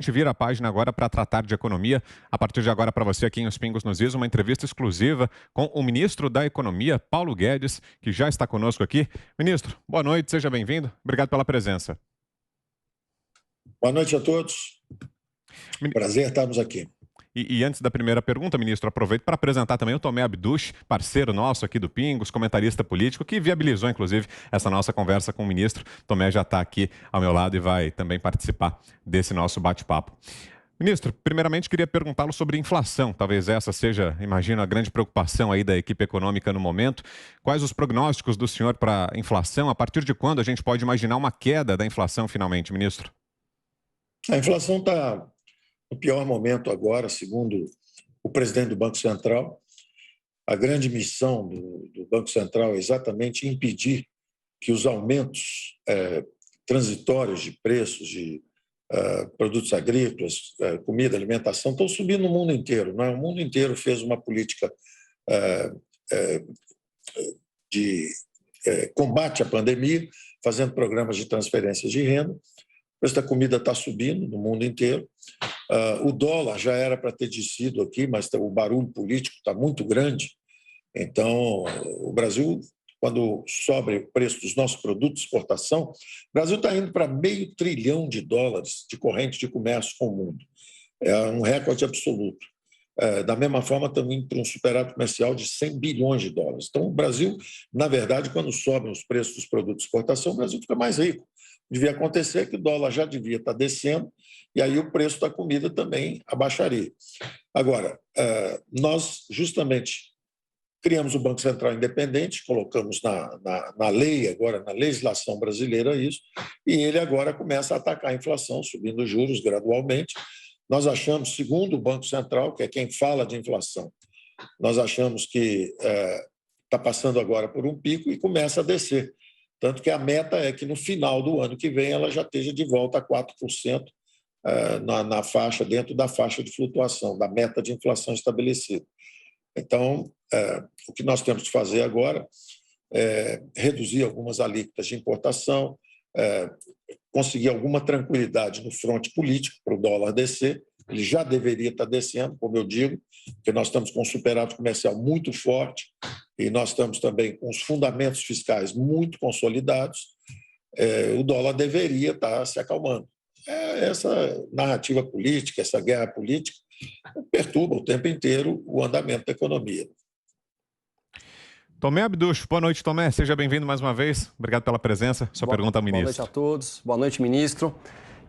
A gente vira a página agora para tratar de economia. A partir de agora, para você aqui em Os Pingos nos Is, uma entrevista exclusiva com o ministro da Economia, Paulo Guedes, que já está conosco aqui. Ministro, boa noite, seja bem-vindo. Obrigado pela presença. Boa noite a todos. Min- Prazer estarmos aqui. E antes da primeira pergunta, ministro, aproveito para apresentar também o Tomé Abduch, parceiro nosso aqui do Pingos, comentarista político, que viabilizou, inclusive, essa nossa conversa com o ministro. Tomé já está aqui ao meu lado e vai também participar desse nosso bate-papo. Ministro, primeiramente queria perguntá-lo sobre inflação. Talvez essa seja, imagino, a grande preocupação aí da equipe econômica no momento. Quais os prognósticos do senhor para a inflação? A partir de quando a gente pode imaginar uma queda da inflação finalmente, ministro? A inflação está no pior momento agora, segundo o presidente do Banco Central. A grande missão do Banco Central é exatamente impedir que os aumentos transitórios de preços de produtos agrícolas, comida, alimentação, estão subindo no mundo inteiro. Não é? O mundo inteiro fez uma política de combate à pandemia, fazendo programas de transferências de renda. O preço da comida está subindo no mundo inteiro. O dólar já era para ter descido aqui, mas o barulho político está muito grande. Então, o Brasil, quando sobe o preço dos nossos produtos de exportação, o Brasil está indo para $500 bilhão de corrente de comércio com o mundo. É um recorde absoluto. Da mesma forma, estamos indo para um superávit comercial de $100 bilhões. Então, o Brasil, na verdade, quando sobem os preços dos produtos de exportação, o Brasil fica mais rico. Devia acontecer que o dólar já devia estar descendo e aí o preço da comida também abaixaria. Agora, nós justamente criamos o Banco Central independente, colocamos na lei, agora na legislação brasileira isso, e ele agora começa a atacar a inflação, subindo os juros gradualmente. Nós achamos, segundo o Banco Central, que é quem fala de inflação, nós achamos que está passando agora por um pico e começa a descer. Tanto que a meta é que no final do ano que vem ela já esteja de volta a 4% na faixa, dentro da faixa de flutuação, da meta de inflação estabelecida. Então, o que nós temos que fazer agora é reduzir algumas alíquotas de importação, conseguir alguma tranquilidade no fronte político para o dólar descer. Ele já deveria estar descendo, como eu digo, porque nós estamos com um superávit comercial muito forte e nós estamos também com os fundamentos fiscais muito consolidados. O dólar deveria estar se acalmando. Essa narrativa política, essa guerra política, perturba o tempo inteiro o andamento da economia. Tomé Abduch, boa noite, Tomé. Seja bem-vindo mais uma vez. Obrigado pela presença. Sua pergunta ao ministro. Boa noite a todos. Boa noite, ministro.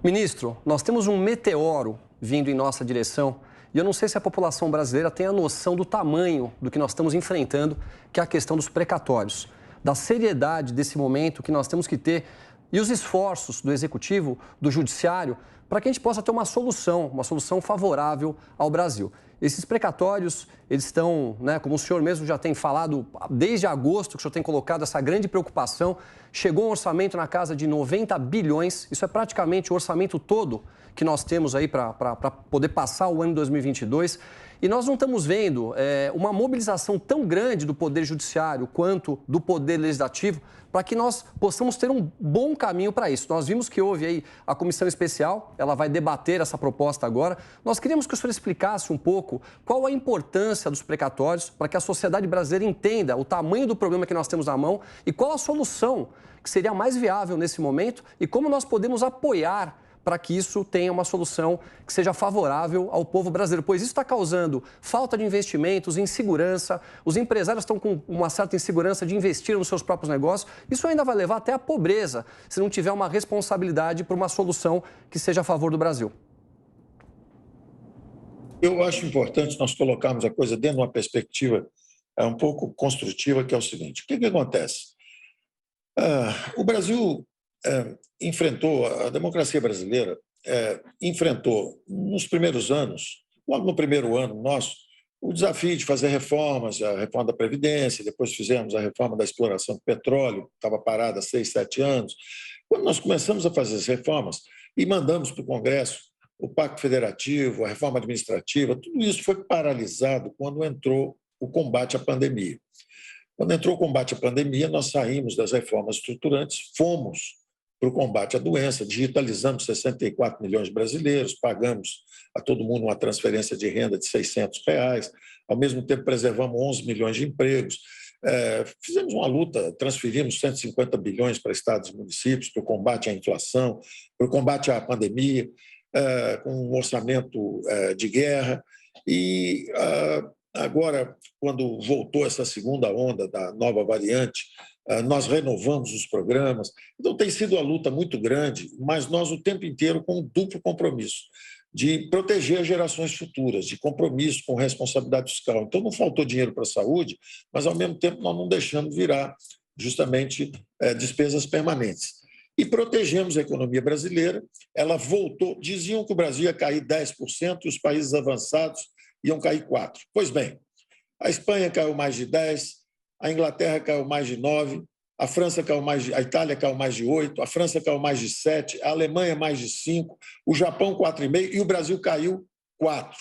Ministro, nós temos um meteoro vindo em nossa direção e eu não sei se a população brasileira tem a noção do tamanho do que nós estamos enfrentando, que é a questão dos precatórios, da seriedade desse momento que nós temos que ter e os esforços do Executivo, do Judiciário, para que a gente possa ter uma solução favorável ao Brasil. Esses precatórios, eles estão, como o senhor mesmo já tem falado, desde agosto que o senhor tem colocado essa grande preocupação, chegou um orçamento na casa de 90 bilhões, isso é praticamente o orçamento todo que nós temos aí para poder passar o ano de 2022. E nós não estamos vendo uma mobilização tão grande do Poder Judiciário quanto do Poder Legislativo para que nós possamos ter um bom caminho para isso. Nós vimos que houve aí a comissão especial, ela vai debater essa proposta agora. Nós queríamos que o senhor explicasse um pouco qual a importância dos precatórios para que a sociedade brasileira entenda o tamanho do problema que nós temos na mão e qual a solução que seria mais viável nesse momento e como nós podemos apoiar para que isso tenha uma solução que seja favorável ao povo brasileiro, pois isso está causando falta de investimentos, insegurança, os empresários estão com uma certa insegurança de investir nos seus próprios negócios, isso ainda vai levar até a pobreza, se não tiver uma responsabilidade por uma solução que seja a favor do Brasil. Eu acho importante nós colocarmos a coisa dentro de uma perspectiva um pouco construtiva, que é o seguinte: o que acontece? O Brasil enfrentou, a democracia brasileira enfrentou nos primeiros anos, logo no primeiro ano nosso, o desafio de fazer reformas, a reforma da Previdência, depois fizemos a reforma da exploração do petróleo, que estava parada há 6, 7 anos. Quando nós começamos a fazer as reformas e mandamos para o Congresso o Pacto Federativo, a reforma administrativa, tudo isso foi paralisado quando entrou o combate à pandemia. Quando entrou o combate à pandemia, nós saímos das reformas estruturantes, fomos para o combate à doença, digitalizamos 64 milhões de brasileiros, pagamos a todo mundo uma transferência de renda de R$600, ao mesmo tempo preservamos 11 milhões de empregos, fizemos uma luta, transferimos 150 bilhões para estados e municípios para o combate à inflação, para o combate à pandemia, com um orçamento de guerra. E agora, quando voltou essa segunda onda da nova variante, nós renovamos os programas. Então, tem sido uma luta muito grande, mas nós o tempo inteiro com um duplo compromisso de proteger as gerações futuras, de compromisso com responsabilidade fiscal. Então, não faltou dinheiro para a saúde, mas, ao mesmo tempo, nós não deixamos virar justamente despesas permanentes. E protegemos a economia brasileira, ela voltou, diziam que o Brasil ia cair 10% e os países avançados iam cair 4%. Pois bem, a Espanha caiu mais de 10%, a Inglaterra caiu mais de 9%, a França caiu a Itália caiu mais de 8%, a França caiu mais de 7%, a Alemanha mais de 5%, o Japão 4,5% e o Brasil caiu 4%.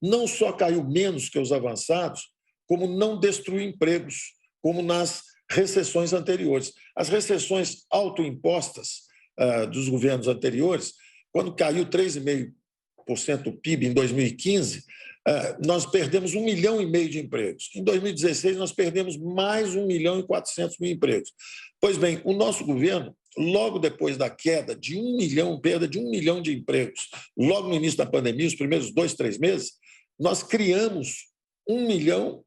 Não só caiu menos que os avançados, como não destruiu empregos, como nas recessões anteriores. As recessões autoimpostas dos governos anteriores, quando caiu 3,5% o PIB em 2015, nós perdemos 1,5 milhão de empregos. Em 2016, nós perdemos mais 1,4 milhão empregos. Pois bem, o nosso governo, logo depois da queda de 1 milhão, perda de 1 milhão de empregos, logo no início da pandemia, os primeiros 2, 3 meses, nós criamos 1,1 milhão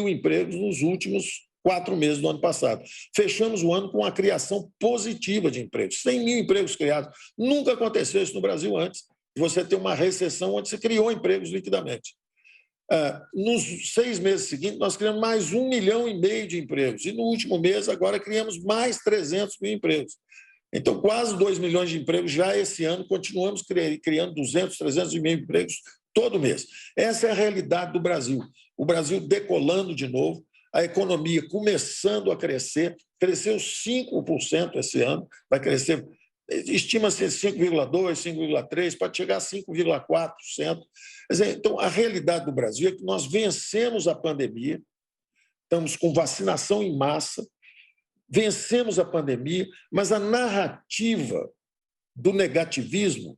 empregos nos últimos 4 meses do ano passado. Fechamos o ano com uma criação positiva de empregos, 100 mil empregos criados. Nunca aconteceu isso no Brasil antes. Você ter uma recessão onde se criou empregos liquidamente. Nos 6 meses seguintes, nós criamos mais 1,5 milhão de empregos. E no último mês, agora, criamos mais 300 mil empregos. Então, quase 2 milhões de empregos já esse ano. Continuamos criando 200, 300 mil empregos todo mês. Essa é a realidade do Brasil. O Brasil decolando de novo, a economia começando a crescer, cresceu 5% esse ano, vai crescer... Estima-se 5,2%, 5,3%, pode chegar a 5,4%. Então, a realidade do Brasil é que nós vencemos a pandemia, estamos com vacinação em massa, vencemos a pandemia, mas a narrativa do negativismo,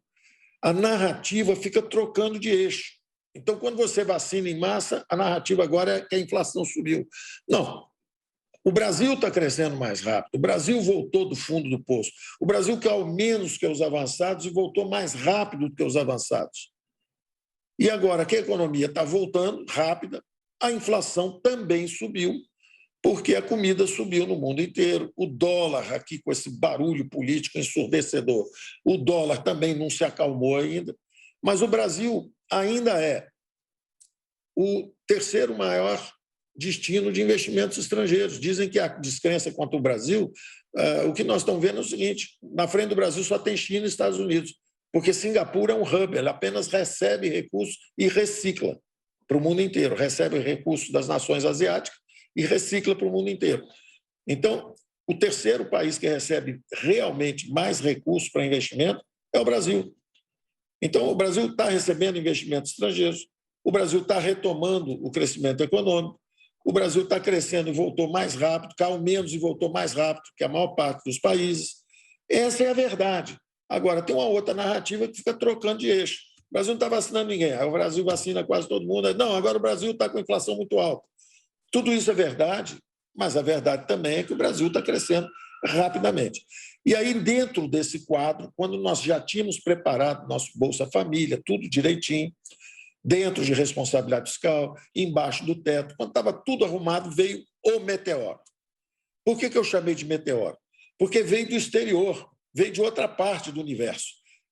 a narrativa fica trocando de eixo. Então, quando você vacina em massa, a narrativa agora é que a inflação subiu. Não. O Brasil está crescendo mais rápido, o Brasil voltou do fundo do poço, o Brasil caiu menos que os avançados e voltou mais rápido do que os avançados. E agora que a economia está voltando rápida, a inflação também subiu, porque a comida subiu no mundo inteiro. O dólar, aqui com esse barulho político ensurdecedor, o dólar também não se acalmou ainda, mas o Brasil ainda é o terceiro maior destino de investimentos estrangeiros. Dizem que há descrença quanto ao Brasil. O que nós estamos vendo é o seguinte: na frente do Brasil só tem China e Estados Unidos, porque Singapura é um hub, ela apenas recebe recursos e recicla para o mundo inteiro, recebe recursos das nações asiáticas e recicla para o mundo inteiro. Então, o terceiro país que recebe realmente mais recursos para investimento é o Brasil. Então, o Brasil está recebendo investimentos estrangeiros, o Brasil está retomando o crescimento econômico, o Brasil está crescendo e voltou mais rápido, caiu menos e voltou mais rápido que a maior parte dos países. Essa é a verdade. Agora, tem uma outra narrativa que fica trocando de eixo. O Brasil não está vacinando ninguém, aí o Brasil vacina quase todo mundo. Não, agora o Brasil está com inflação muito alta. Tudo isso é verdade, mas a verdade também é que o Brasil está crescendo rapidamente. E aí, dentro desse quadro, quando nós já tínhamos preparado nosso Bolsa Família, tudo direitinho, dentro de responsabilidade fiscal, embaixo do teto, quando estava tudo arrumado, veio o meteoro. Por que eu chamei de meteoro? Porque veio do exterior, veio de outra parte do universo.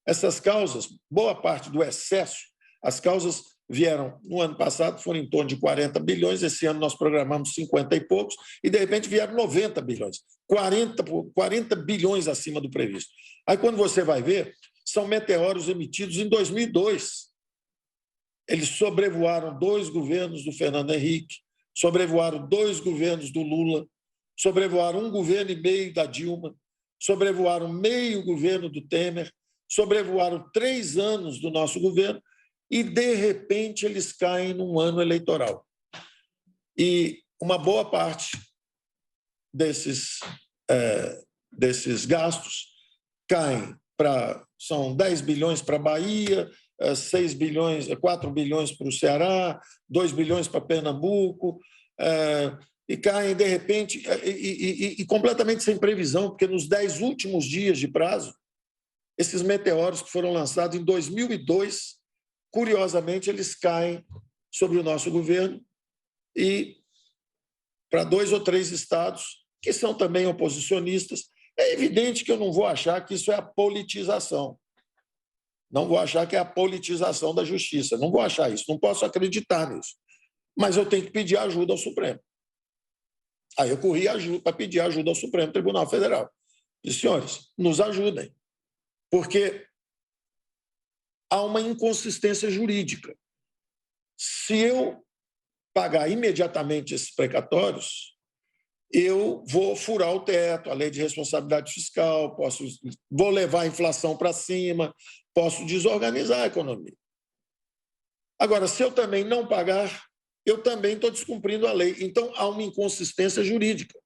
Essas causas, boa parte do excesso, as causas vieram, no ano passado, foram em torno de 40 bilhões, esse ano nós programamos 50 e poucos, e de repente vieram 90 bilhões, 40 bilhões acima do previsto. Aí, quando você vai ver, são meteoros emitidos em 2002. Eles sobrevoaram 2 governos do Fernando Henrique, sobrevoaram 2 governos do Lula, sobrevoaram 1 governo e meio da Dilma, sobrevoaram meio governo do Temer, sobrevoaram 3 anos do nosso governo e, de repente, eles caem num ano eleitoral. E uma boa parte desses desses gastos caem são 10 bilhões para a Bahia, 6 bilhões, 4 bilhões para o Ceará, 2 bilhões para Pernambuco, e caem, de repente, e completamente sem previsão, porque nos 10 últimos dias de prazo, esses meteoros que foram lançados em 2002, curiosamente, eles caem sobre o nosso governo e para 2 ou 3 estados que são também oposicionistas. É evidente que eu não vou achar que isso é a politização. Não vou achar que é a politização da justiça. Não vou achar isso. Não posso acreditar nisso. Mas eu tenho que pedir ajuda ao Supremo. Aí eu corri para pedir ajuda ao Supremo Tribunal Federal. Disse, senhores, nos ajudem. Porque há uma inconsistência jurídica. Se eu pagar imediatamente esses precatórios, eu vou furar o teto, a lei de responsabilidade fiscal, vou levar a inflação para cima, posso desorganizar a economia. Agora, se eu também não pagar, eu também estou descumprindo a lei. Então, há uma inconsistência jurídica.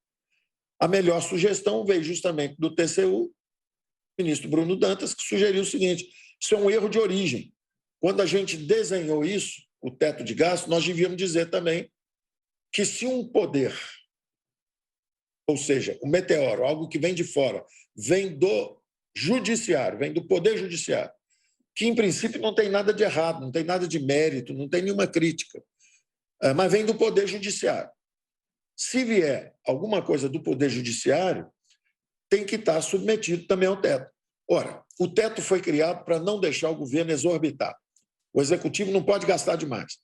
A melhor sugestão veio justamente do TCU, ministro Bruno Dantas, que sugeriu o seguinte: isso é um erro de origem. Quando a gente desenhou isso, o teto de gasto, nós devíamos dizer também que se um poder, ou seja, o meteoro, algo que vem de fora, vem do judiciário, vem do poder judiciário, que em princípio não tem nada de errado, não tem nada de mérito, não tem nenhuma crítica, mas vem do poder judiciário. Se vier alguma coisa do poder judiciário, tem que estar submetido também ao teto. Ora, o teto foi criado para não deixar o governo exorbitar. O executivo não pode gastar demais.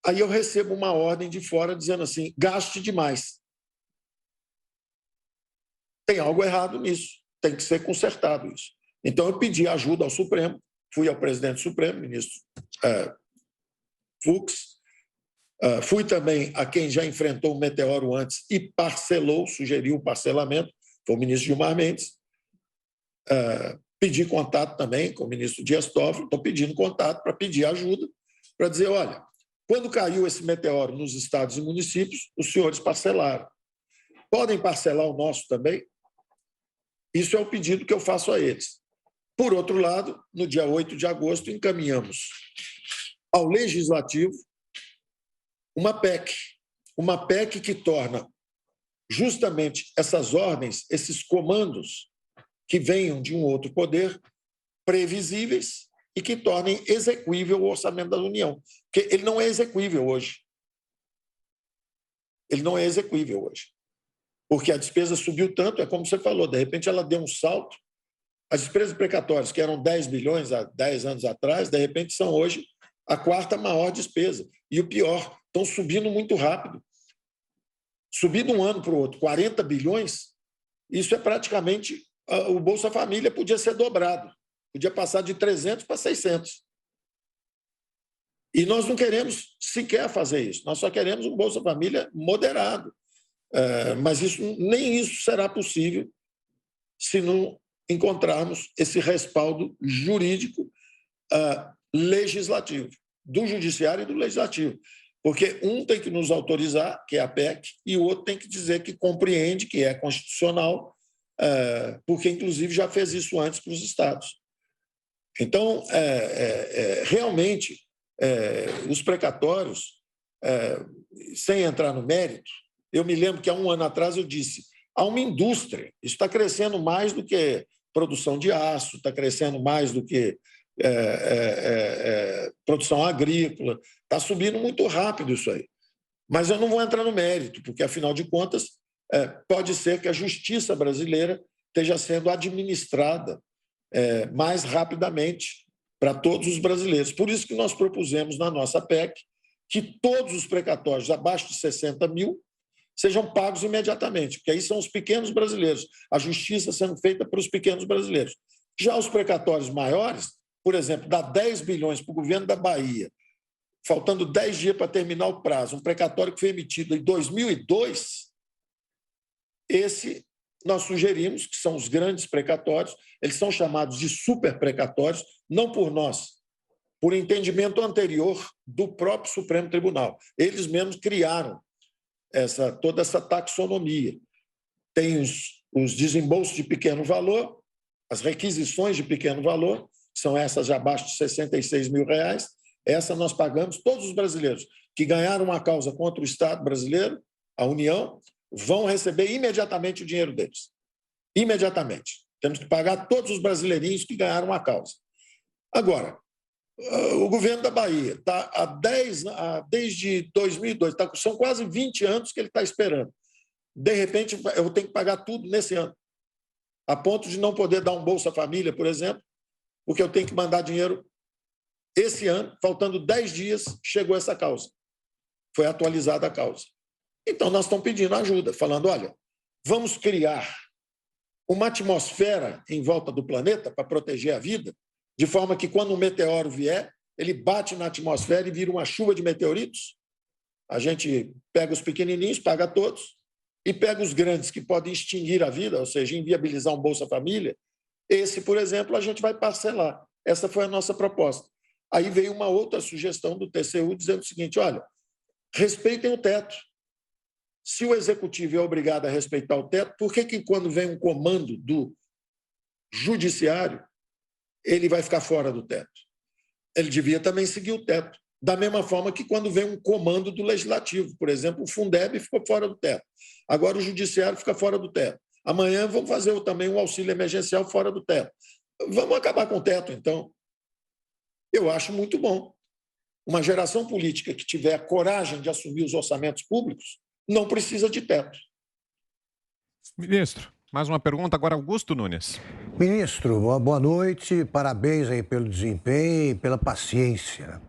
Aí eu recebo uma ordem de fora dizendo assim, gaste demais. Tem algo errado nisso, tem que ser consertado isso. Então eu pedi ajuda ao Supremo, fui ao presidente do Supremo, ministro Fux, fui também a quem já enfrentou o meteoro antes e parcelou, sugeriu o parcelamento, foi o ministro Gilmar Mendes. Pedi contato também com o ministro Dias Toffoli, estou pedindo contato para pedir ajuda, para dizer, olha, quando caiu esse meteoro nos estados e municípios, os senhores parcelaram. Podem parcelar o nosso também? Isso é o pedido que eu faço a eles. Por outro lado, no dia 8 de agosto, encaminhamos ao Legislativo uma PEC que torna justamente essas ordens, esses comandos que venham de um outro poder, previsíveis e que tornem execuível o orçamento da União. Porque ele não é execuível hoje. Ele não é execuível hoje. Porque a despesa subiu tanto, é como você falou, de repente ela deu um salto. As despesas precatórias, que eram 10 bilhões há 10 anos atrás, de repente são hoje a 4ª maior despesa. E o pior, estão subindo muito rápido. Subir de um ano para o outro 40 bilhões, isso é praticamente... O Bolsa Família podia ser dobrado, podia passar de 300 para 600. E nós não queremos sequer fazer isso, nós só queremos um Bolsa Família moderado. Mas nem isso será possível se não encontrarmos esse respaldo jurídico legislativo, do Judiciário e do Legislativo. Porque um tem que nos autorizar, que é a PEC, e o outro tem que dizer que compreende, que é constitucional, porque, inclusive, já fez isso antes para os estados. Então, realmente, os precatórios, sem entrar no mérito, eu me lembro que há um ano atrás eu disse, há uma indústria, isso está crescendo mais do que produção de aço, está crescendo mais do que produção agrícola, está subindo muito rápido isso aí. Mas eu não vou entrar no mérito, porque, afinal de contas, pode ser que a justiça brasileira esteja sendo administrada mais rapidamente para todos os brasileiros. Por isso que nós propusemos na nossa PEC que todos os precatórios abaixo de 60 mil sejam pagos imediatamente, porque aí são os pequenos brasileiros, a justiça sendo feita para os pequenos brasileiros. Já os precatórios maiores, por exemplo, dá 10 bilhões para o governo da Bahia, faltando 10 dias para terminar o prazo, um precatório que foi emitido em 2002, esse nós sugerimos, que são os grandes precatórios, eles são chamados de super precatórios, não por nós, por entendimento anterior do próprio Supremo Tribunal. Eles mesmos criaram toda essa taxonomia. Tem os desembolsos de pequeno valor, as requisições de pequeno valor, são essas de abaixo de R$66 mil, essa nós pagamos, todos os brasileiros que ganharam uma causa contra o Estado brasileiro, a União, vão receber imediatamente o dinheiro deles. Imediatamente. Temos que pagar todos os brasileirinhos que ganharam a causa. Agora, o governo da Bahia está desde 2002, são quase 20 anos que ele está esperando. De repente, eu tenho que pagar tudo nesse ano, a ponto de não poder dar um Bolsa Família, por exemplo, porque eu tenho que mandar dinheiro esse ano, faltando 10 dias, chegou essa causa. Foi atualizada a causa. Então, nós estamos pedindo ajuda, falando, olha, vamos criar uma atmosfera em volta do planeta para proteger a vida, de forma que, quando um meteoro vier, ele bate na atmosfera e vira uma chuva de meteoritos. A gente pega os pequenininhos, paga todos, e pega os grandes, que podem extinguir a vida, ou seja, inviabilizar um Bolsa Família. Esse, por exemplo, a gente vai parcelar. Essa foi a nossa proposta. Aí veio uma outra sugestão do TCU dizendo o seguinte, olha, respeitem o teto. Se o executivo é obrigado a respeitar o teto, por que quando vem um comando do judiciário, ele vai ficar fora do teto? Ele devia também seguir o teto. Da mesma forma que quando vem um comando do legislativo, por exemplo, o Fundeb ficou fora do teto. Agora o judiciário fica fora do teto. Amanhã vamos fazer também um auxílio emergencial fora do teto. Vamos acabar com o teto, então. Eu acho muito bom. Uma geração política que tiver a coragem de assumir os orçamentos públicos não precisa de teto. Ministro, mais uma pergunta agora, Augusto Nunes. Ministro, boa noite, parabéns aí pelo desempenho e pela paciência.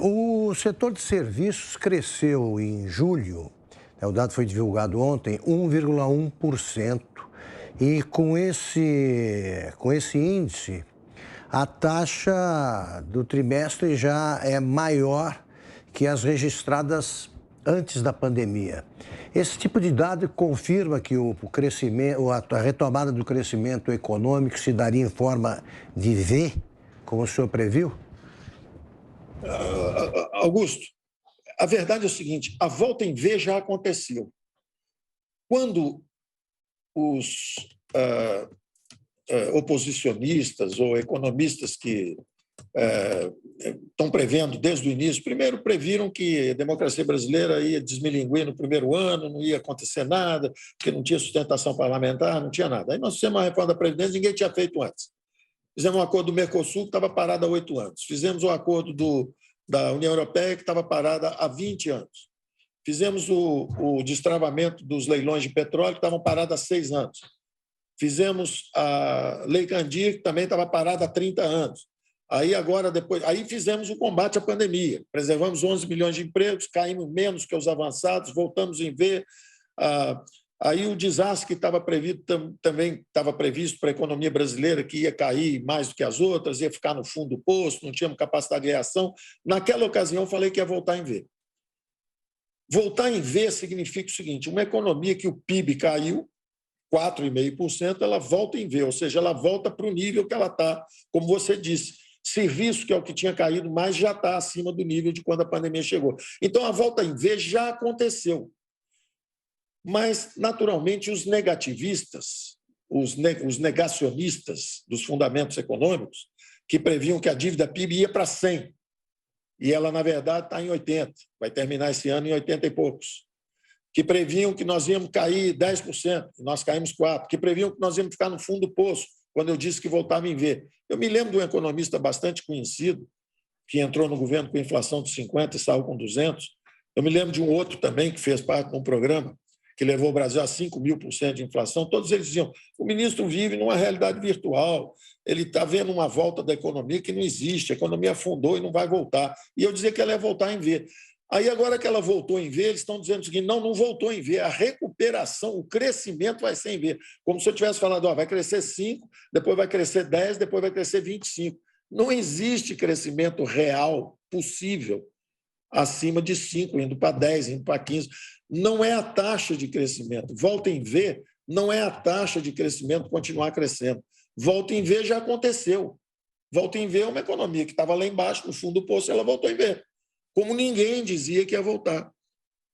O setor de serviços cresceu em julho, o dado foi divulgado ontem, 1,1%. E com esse índice, a taxa do trimestre já é maior que as registradas antes da pandemia. Esse tipo de dado confirma que o crescimento, a retomada do crescimento econômico se daria em forma de V, como o senhor previu? Augusto, a verdade é o seguinte, a volta em V já aconteceu. Quando os oposicionistas ou economistas que estão prevendo desde o início, primeiro previram que a democracia brasileira ia desmilinguir no primeiro ano, não ia acontecer nada, porque não tinha sustentação parlamentar, não tinha nada. Aí nós fizemos uma reforma da Previdência, ninguém tinha feito antes. Fizemos um acordo do Mercosul, que estava parado há 8 anos. Fizemos o acordo da União Europeia, que estava parada há 20 anos. Fizemos o destravamento dos leilões de petróleo, que estavam parados há 6 anos. Fizemos a Lei Candir, que também estava parada há 30 anos. Aí fizemos o combate à pandemia. Preservamos 11 milhões de empregos, caímos menos que os avançados, voltamos em V. Aí o desastre que estava previsto também estava previsto para a economia brasileira, que ia cair mais do que as outras, ia ficar no fundo do poço, não tínhamos capacidade de reação. Naquela ocasião, eu falei que ia voltar em V. Voltar em V significa o seguinte, uma economia que o PIB caiu 4,5%, ela volta em V, ou seja, ela volta para o nível que ela está, como você disse. Serviço, que é o que tinha caído mais, já está acima do nível de quando a pandemia chegou. Então, a volta em V já aconteceu. Mas, naturalmente, os negativistas, os negacionistas dos fundamentos econômicos, que previam que a dívida PIB ia para 100, e ela, na verdade, está em 80, vai terminar esse ano em 80 e poucos, que previam que nós íamos cair 10%, e nós caímos 4%, que previam que nós íamos ficar no fundo do poço, quando eu disse que voltava em V. Eu me lembro de um economista bastante conhecido, que entrou no governo com inflação de 50 e saiu com 200. Eu me lembro de um outro também, que fez parte de um programa que levou o Brasil a 5.000% de inflação. Todos eles diziam, o ministro vive numa realidade virtual, ele está vendo uma volta da economia que não existe, a economia afundou e não vai voltar. E eu dizia que ela ia voltar em V. Aí, agora que ela voltou em V, eles estão dizendo o seguinte, não voltou em V, a recuperação, o crescimento vai ser em V. Como se eu tivesse falado, vai crescer 5, depois vai crescer 10, depois vai crescer 25. Não existe crescimento real possível acima de 5, indo para 10, indo para 15. Não é a taxa de crescimento. Volta em V não é a taxa de crescimento continuar crescendo. Volta em V já aconteceu. Volta em V é uma economia que estava lá embaixo, no fundo do poço, ela voltou em V. Como ninguém dizia que ia voltar.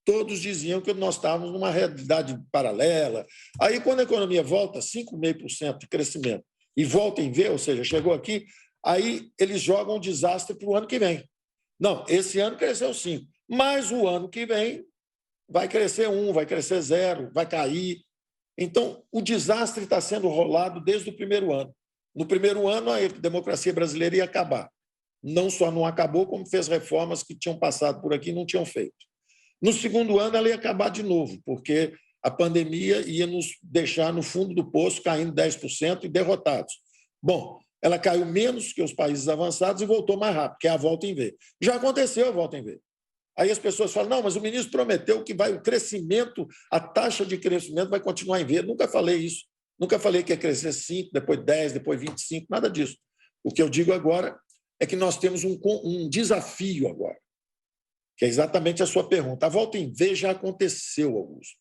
todos diziam que nós estávamos numa realidade paralela. Aí, quando a economia volta 5,5% de crescimento e volta em V, ou seja, chegou aqui, aí eles jogam um desastre para o ano que vem. Não, esse ano cresceu 5%, mas o ano que vem vai crescer 1%, vai crescer 0%, vai cair. Então, o desastre está sendo rolado desde o primeiro ano. No primeiro ano, a democracia brasileira ia acabar. Não só não acabou, como fez reformas que tinham passado por aqui e não tinham feito. No segundo ano, ela ia acabar de novo, porque a pandemia ia nos deixar no fundo do poço, caindo 10% e derrotados. Bom, ela caiu menos que os países avançados e voltou mais rápido, que é a volta em V. Já aconteceu a volta em V. Aí as pessoas falam, não, mas o ministro prometeu que o crescimento, a taxa de crescimento vai continuar em V. Nunca falei isso. Nunca falei que ia crescer 5%, depois 10%, depois 25%, nada disso. O que eu digo agora é que nós temos um desafio agora, que é exatamente a sua pergunta. A volta em V já aconteceu, Augusto.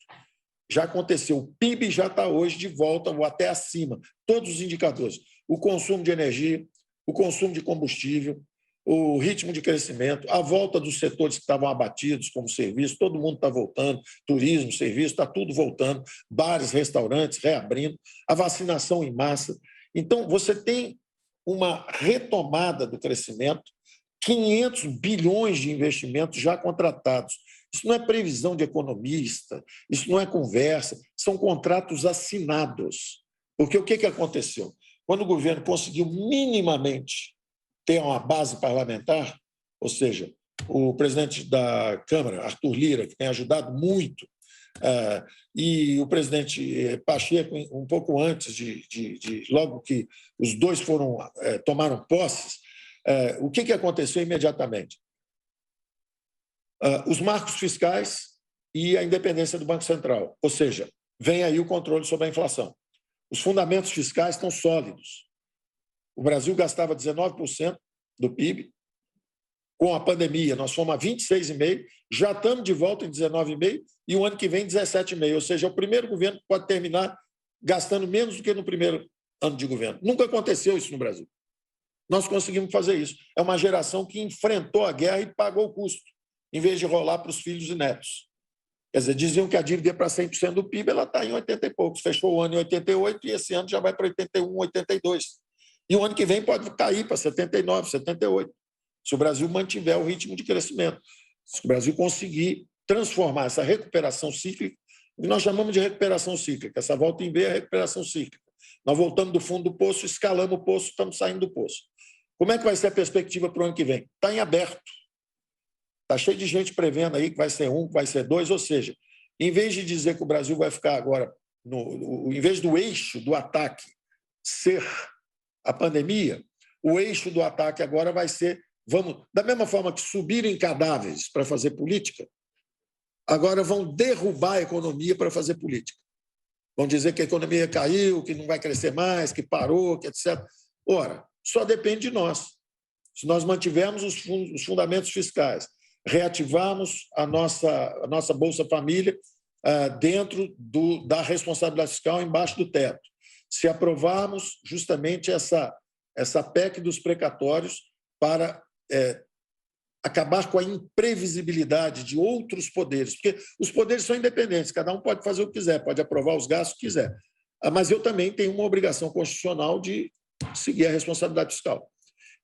Já aconteceu. O PIB já está hoje de volta ou até acima. Todos os indicadores. O consumo de energia, o consumo de combustível, o ritmo de crescimento, a volta dos setores que estavam abatidos, como serviço, todo mundo está voltando, turismo, serviço, está tudo voltando, bares, restaurantes reabrindo, a vacinação em massa. Então, você tem uma retomada do crescimento, 500 bilhões de investimentos já contratados. Isso não é previsão de economista, isso não é conversa, são contratos assinados. Porque o que aconteceu? Quando o governo conseguiu minimamente ter uma base parlamentar, ou seja, o presidente da Câmara, Arthur Lira, que tem ajudado muito, e o presidente Pacheco, um pouco antes logo que os dois tomaram posses, o que aconteceu imediatamente? Os marcos fiscais e a independência do Banco Central, ou seja, vem aí o controle sobre a inflação. Os fundamentos fiscais estão sólidos. O Brasil gastava 19% do PIB. Com a pandemia, nós fomos a 26,5%, já estamos de volta em 19,5% e o ano que vem 17,5%. Ou seja, é o primeiro governo que pode terminar gastando menos do que no primeiro ano de governo. Nunca aconteceu isso no Brasil. Nós conseguimos fazer isso. É uma geração que enfrentou a guerra e pagou o custo, em vez de rolar para os filhos e netos. Quer dizer, diziam que a dívida ia para 100% do PIB, ela está em 80 e poucos. Fechou o ano em 88 e esse ano já vai para 81, 82. E o ano que vem pode cair para 79, 78, se o Brasil mantiver o ritmo de crescimento. Se o Brasil conseguir transformar essa recuperação cíclica, o que nós chamamos de recuperação cíclica, essa volta em V é a recuperação cíclica. Nós voltamos do fundo do poço, escalamos o poço, estamos saindo do poço. Como é que vai ser a perspectiva para o ano que vem? Está em aberto. Está cheio de gente prevendo aí que vai ser 1, que vai ser 2, ou seja, em vez de dizer que o Brasil vai ficar agora, em vez do eixo do ataque ser a pandemia, o eixo do ataque agora vai ser, da mesma forma que subiram cadáveres para fazer política, agora vão derrubar a economia para fazer política. Vão dizer que a economia caiu, que não vai crescer mais, que parou, que etc. Ora, só depende de nós. Se nós mantivermos os fundamentos fiscais, reativarmos a nossa Bolsa Família dentro da responsabilidade fiscal embaixo do teto, se aprovarmos justamente essa PEC dos precatórios para acabar com a imprevisibilidade de outros poderes, porque os poderes são independentes, cada um pode fazer o que quiser, pode aprovar os gastos que quiser, mas eu também tenho uma obrigação constitucional de seguir a responsabilidade fiscal.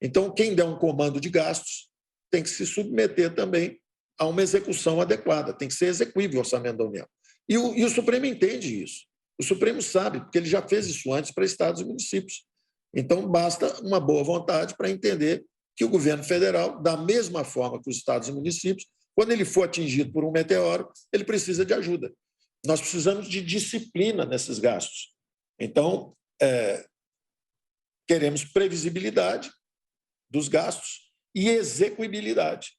Então, quem der um comando de gastos tem que se submeter também a uma execução adequada, tem que ser execuível o orçamento da União. E o Supremo entende isso. O Supremo sabe, porque ele já fez isso antes para estados e municípios. Então, basta uma boa vontade para entender que o governo federal, da mesma forma que os estados e municípios, quando ele for atingido por um meteoro, ele precisa de ajuda. Nós precisamos de disciplina nesses gastos. Então, queremos previsibilidade dos gastos e execuibilidade.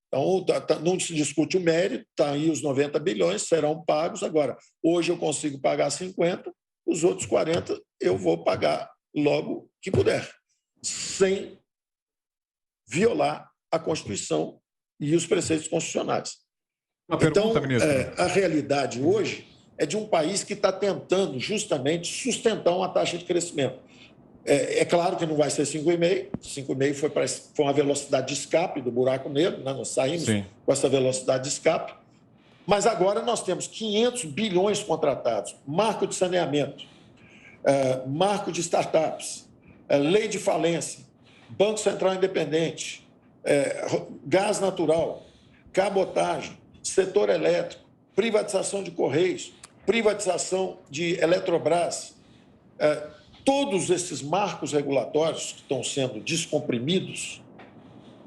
Então, não se discute o mérito, está aí os 90 bilhões, serão pagos. Agora, hoje eu consigo pagar 50, os outros 40 eu vou pagar logo que puder, sem violar a Constituição e os preceitos constitucionais. Então, a realidade hoje é de um país que está tentando justamente sustentar uma taxa de crescimento. É claro que não vai ser 5,5. 5,5 foi uma velocidade de escape do buraco negro, né? Nós saímos com essa velocidade de escape. Mas agora nós temos 500 bilhões contratados, marco de saneamento, marco de startups, lei de falência, Banco Central Independente, gás natural, cabotagem, setor elétrico, privatização de Correios, privatização de Eletrobras. Todos esses marcos regulatórios que estão sendo descomprimidos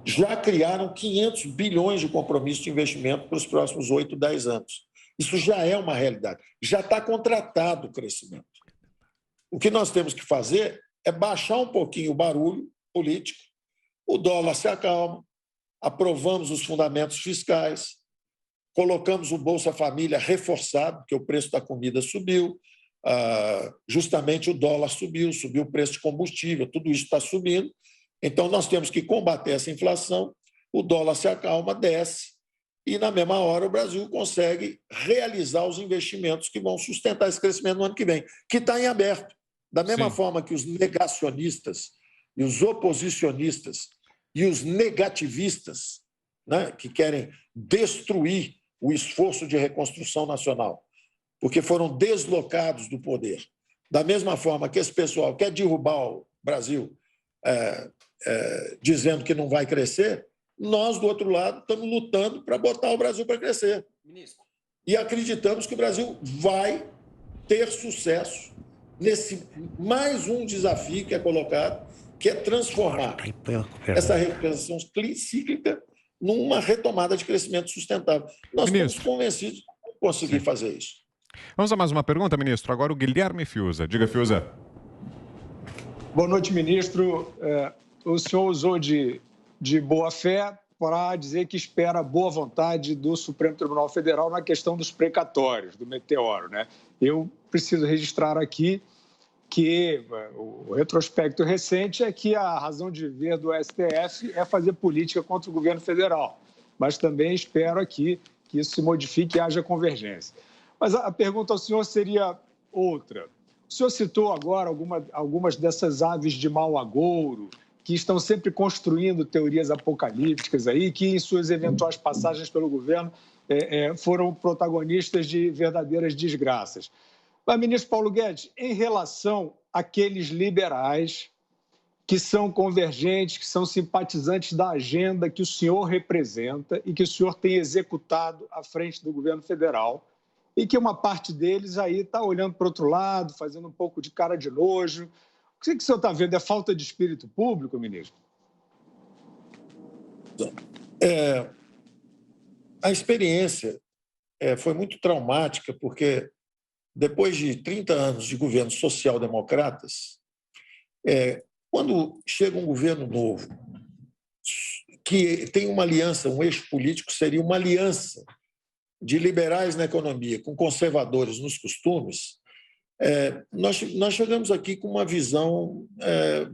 já criaram 500 bilhões de compromisso de investimento para os próximos 8, 10 anos. Isso já é uma realidade, já está contratado o crescimento. O que nós temos que fazer é baixar um pouquinho o barulho político, o dólar se acalma, aprovamos os fundamentos fiscais, colocamos o Bolsa Família reforçado, porque o preço da comida subiu, justamente o dólar subiu o preço de combustível, tudo isso está subindo. Então, nós temos que combater essa inflação, o dólar se acalma, desce, e, na mesma hora, o Brasil consegue realizar os investimentos que vão sustentar esse crescimento no ano que vem, que está em aberto. Da mesma forma que os negacionistas e os oposicionistas e os negativistas, né, que querem destruir o esforço de reconstrução nacional, porque foram deslocados do poder. Da mesma forma que esse pessoal quer derrubar o Brasil dizendo que não vai crescer, nós, do outro lado, estamos lutando para botar o Brasil para crescer. Ministro. E acreditamos que o Brasil vai ter sucesso nesse mais um desafio que é colocado, que é transformar essa recuperação cíclica numa retomada de crescimento sustentável. Nós estamos convencidos de conseguir fazer isso. Vamos a mais uma pergunta, ministro. Agora o Guilherme Fiuza. Diga, Fiuza. Boa noite, ministro. O senhor usou de boa-fé para dizer que espera a boa vontade do Supremo Tribunal Federal na questão dos precatórios, do meteoro, né? Eu preciso registrar aqui que o retrospecto recente é que a razão de ver do STF é fazer política contra o governo federal, mas também espero aqui que isso se modifique e haja convergência. Mas a pergunta ao senhor seria outra. O senhor citou agora algumas dessas aves de mau agouro que estão sempre construindo teorias apocalípticas aí, que em suas eventuais passagens pelo governo foram protagonistas de verdadeiras desgraças. Mas, ministro Paulo Guedes, em relação àqueles liberais que são convergentes, que são simpatizantes da agenda que o senhor representa e que o senhor tem executado à frente do governo federal, e que uma parte deles aí está olhando para o outro lado, fazendo um pouco de cara de nojo. O que o senhor está vendo? É falta de espírito público, ministro? A experiência foi muito traumática, porque depois de 30 anos de governos social-democratas, quando chega um governo novo, que tem uma aliança, um eixo político seria uma aliança de liberais na economia com conservadores nos costumes, nós chegamos aqui com uma visão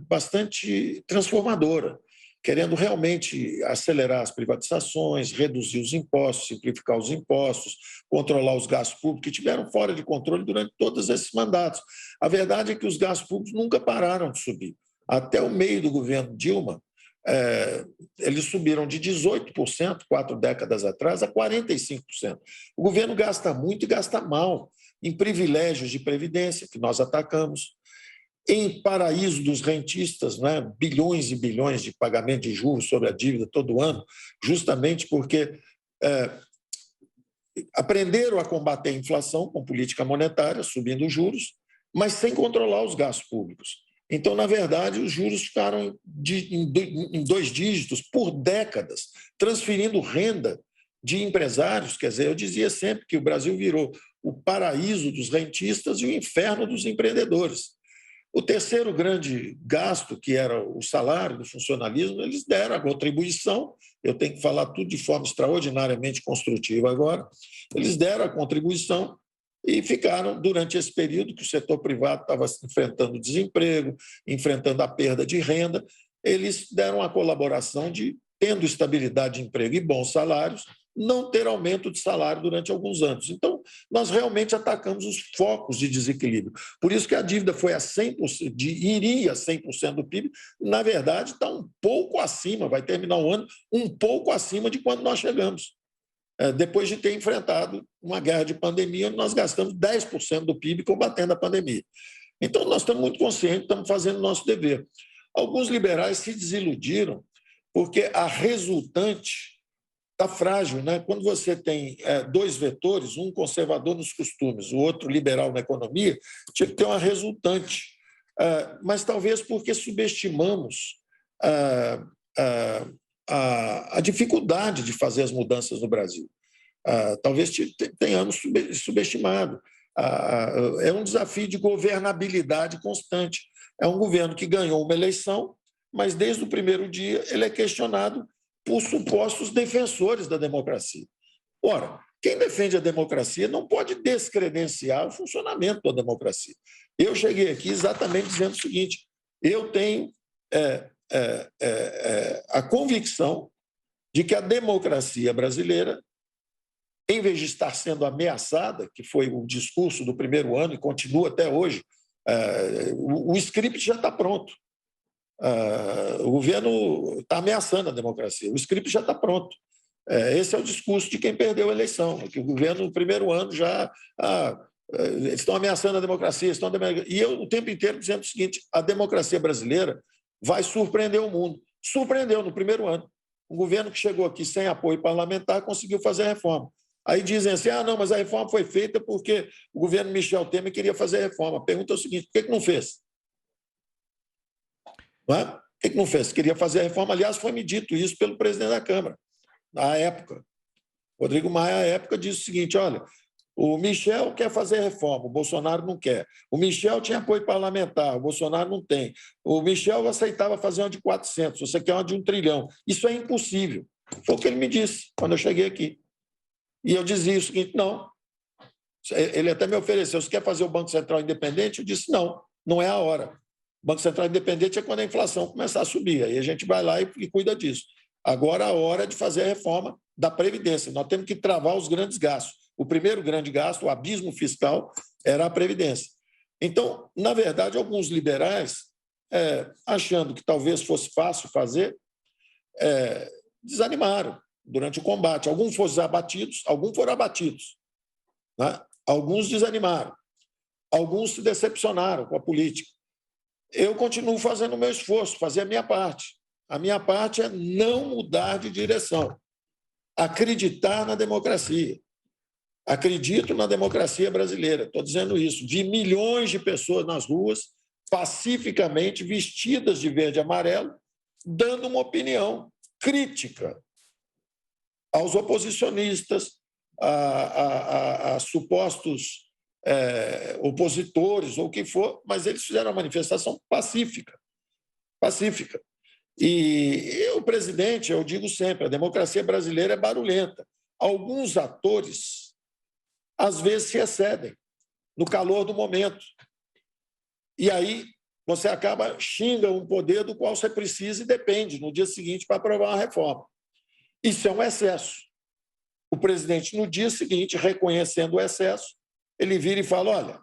bastante transformadora, querendo realmente acelerar as privatizações, reduzir os impostos, simplificar os impostos, controlar os gastos públicos, que tiveram fora de controle durante todos esses mandatos. A verdade é que os gastos públicos nunca pararam de subir. Até o meio do governo Dilma, eles subiram de 18%, 4 décadas atrás, a 45%. O governo gasta muito e gasta mal em privilégios de previdência, que nós atacamos, em paraíso dos rentistas, né? Bilhões e bilhões de pagamento de juros sobre a dívida todo ano, justamente porque aprenderam a combater a inflação com política monetária, subindo os juros, mas sem controlar os gastos públicos. Então, na verdade, os juros ficaram em 2 dígitos por décadas, transferindo renda de empresários. Quer dizer, eu dizia sempre que o Brasil virou o paraíso dos rentistas e o inferno dos empreendedores. O terceiro grande gasto, que era o salário do funcionalismo, eles deram a contribuição, eu tenho que falar tudo de forma extraordinariamente construtiva agora, eles deram a contribuição e ficaram, durante esse período que o setor privado estava enfrentando desemprego, enfrentando a perda de renda, eles deram a colaboração de, tendo estabilidade de emprego e bons salários, não ter aumento de salário durante alguns anos. Então, nós realmente atacamos os focos de desequilíbrio. Por isso que a dívida foi a 100%, iria a 100% do PIB, na verdade está um pouco acima, vai terminar o ano um pouco acima de quando nós chegamos. depois de ter enfrentado uma guerra de pandemia, onde nós gastamos 10% do PIB combatendo a pandemia. Então, nós estamos muito conscientes, estamos fazendo o nosso dever. Alguns liberais se desiludiram porque a resultante está frágil, né? Quando você tem dois vetores, um conservador nos costumes, o outro liberal na economia, tinha que ter uma resultante. Mas talvez porque subestimamos a dificuldade de fazer as mudanças no Brasil. Talvez tenhamos subestimado. É um desafio de governabilidade constante. É um governo que ganhou uma eleição, mas desde o primeiro dia ele é questionado por supostos defensores da democracia. Ora, quem defende a democracia não pode descredenciar o funcionamento da democracia. Eu cheguei aqui exatamente dizendo o seguinte: eu tenho a convicção de que a democracia brasileira, em vez de estar sendo ameaçada, que foi o discurso do primeiro ano e continua até hoje, o script já está pronto. O governo está ameaçando a democracia, o script já está pronto. Esse é o discurso de quem perdeu a eleição, que o governo, no primeiro ano, já eles estão ameaçando a democracia. E eu, o tempo inteiro, dizendo o seguinte: a democracia brasileira vai surpreender o mundo. Surpreendeu no primeiro ano. Um governo que chegou aqui sem apoio parlamentar conseguiu fazer a reforma. Aí dizem assim: não, mas a reforma foi feita porque o governo Michel Temer queria fazer a reforma. A pergunta é o seguinte: por que não fez? Não é? Por que não fez? Queria fazer a reforma. Aliás, foi-me dito isso pelo presidente da Câmara, na época. Rodrigo Maia, à época, disse o seguinte: olha, o Michel quer fazer reforma, o Bolsonaro não quer. O Michel tinha apoio parlamentar, o Bolsonaro não tem. O Michel aceitava fazer uma de 400, você quer uma de 1 trilhão. Isso é impossível. Foi o que ele me disse quando eu cheguei aqui. E eu dizia o seguinte: não. Ele até me ofereceu: você quer fazer o Banco Central independente? Eu disse: não, não é a hora. O Banco Central independente é quando a inflação começar a subir. Aí a gente vai lá e cuida disso. Agora a hora é de fazer a reforma da Previdência. Nós temos que travar os grandes gastos. O primeiro grande gasto, o abismo fiscal, era a Previdência. Então, na verdade, alguns liberais, achando que talvez fosse fácil fazer, desanimaram durante o combate. Alguns foram abatidos, né? Alguns desanimaram, alguns se decepcionaram com a política. Eu continuo fazendo o meu esforço, fazer a minha parte. A minha parte é não mudar de direção, acreditar na democracia. Acredito na democracia brasileira, estou dizendo isso. Vi milhões de pessoas nas ruas, pacificamente, vestidas de verde e amarelo, dando uma opinião crítica aos oposicionistas, a supostos opositores ou o que for, mas eles fizeram uma manifestação pacífica. E o presidente, eu digo sempre, a democracia brasileira é barulhenta. Alguns atores, às vezes, se excedem no calor do momento. E aí você xinga um poder do qual você precisa e depende no dia seguinte para aprovar uma reforma. Isso é um excesso. O presidente, no dia seguinte, reconhecendo o excesso, ele vira e fala: olha,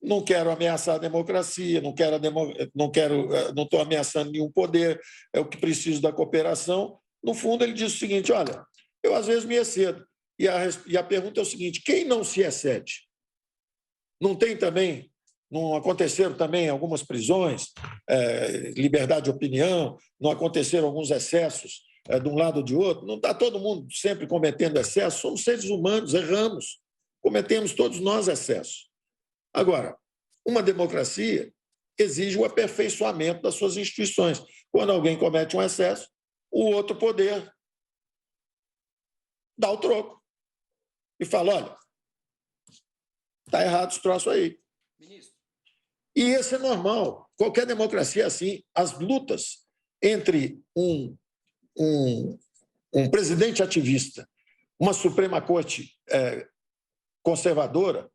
não quero ameaçar a democracia, não estou ameaçando nenhum poder, é o que preciso da cooperação. No fundo, ele diz o seguinte: olha, eu às vezes me excedo. E a pergunta é o seguinte: quem não se excede? Não aconteceram também algumas prisões, liberdade de opinião, não aconteceram alguns excessos de um lado ou de outro? Não está todo mundo sempre cometendo excesso? Somos seres humanos, erramos, cometemos todos nós excessos. Agora, uma democracia exige o aperfeiçoamento das suas instituições. Quando alguém comete um excesso, o outro poder dá o troco e fala: olha, está errado esse troço aí. E esse é normal. Qualquer democracia é assim. As lutas entre um presidente ativista, uma Suprema Corte conservadora,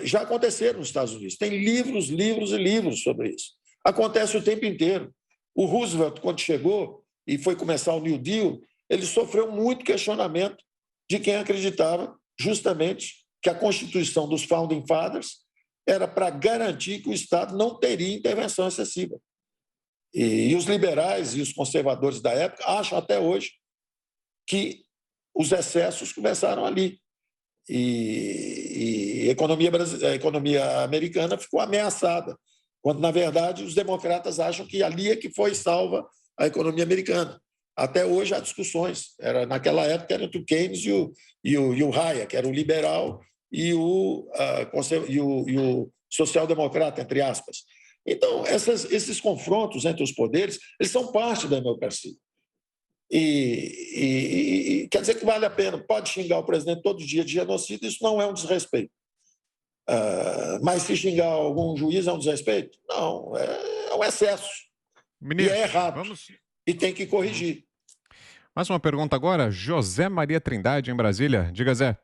já aconteceram nos Estados Unidos. Tem livros e livros sobre isso. Acontece o tempo inteiro. O Roosevelt, quando chegou e foi começar o New Deal, ele sofreu muito questionamento de quem acreditava justamente que a Constituição dos Founding Fathers era para garantir que o Estado não teria intervenção excessiva. E os liberais e os conservadores da época acham até hoje que os excessos começaram ali. E a economia americana ficou ameaçada, quando, na verdade, os democratas acham que ali é que foi salva a economia americana. Até hoje há discussões. Naquela época era entre o Keynes e o Hayek, era o liberal e o social-democrata, entre aspas. Então, esses confrontos entre os poderes, eles são parte da democracia. E quer dizer que vale a pena. Pode xingar o presidente todo dia de genocídio, isso não é um desrespeito. Mas se xingar algum juiz é um desrespeito? Não, é um excesso. Ministro, e é errado. E tem que corrigir. Mais uma pergunta agora. José Maria Trindade, em Brasília. Diga, Zé.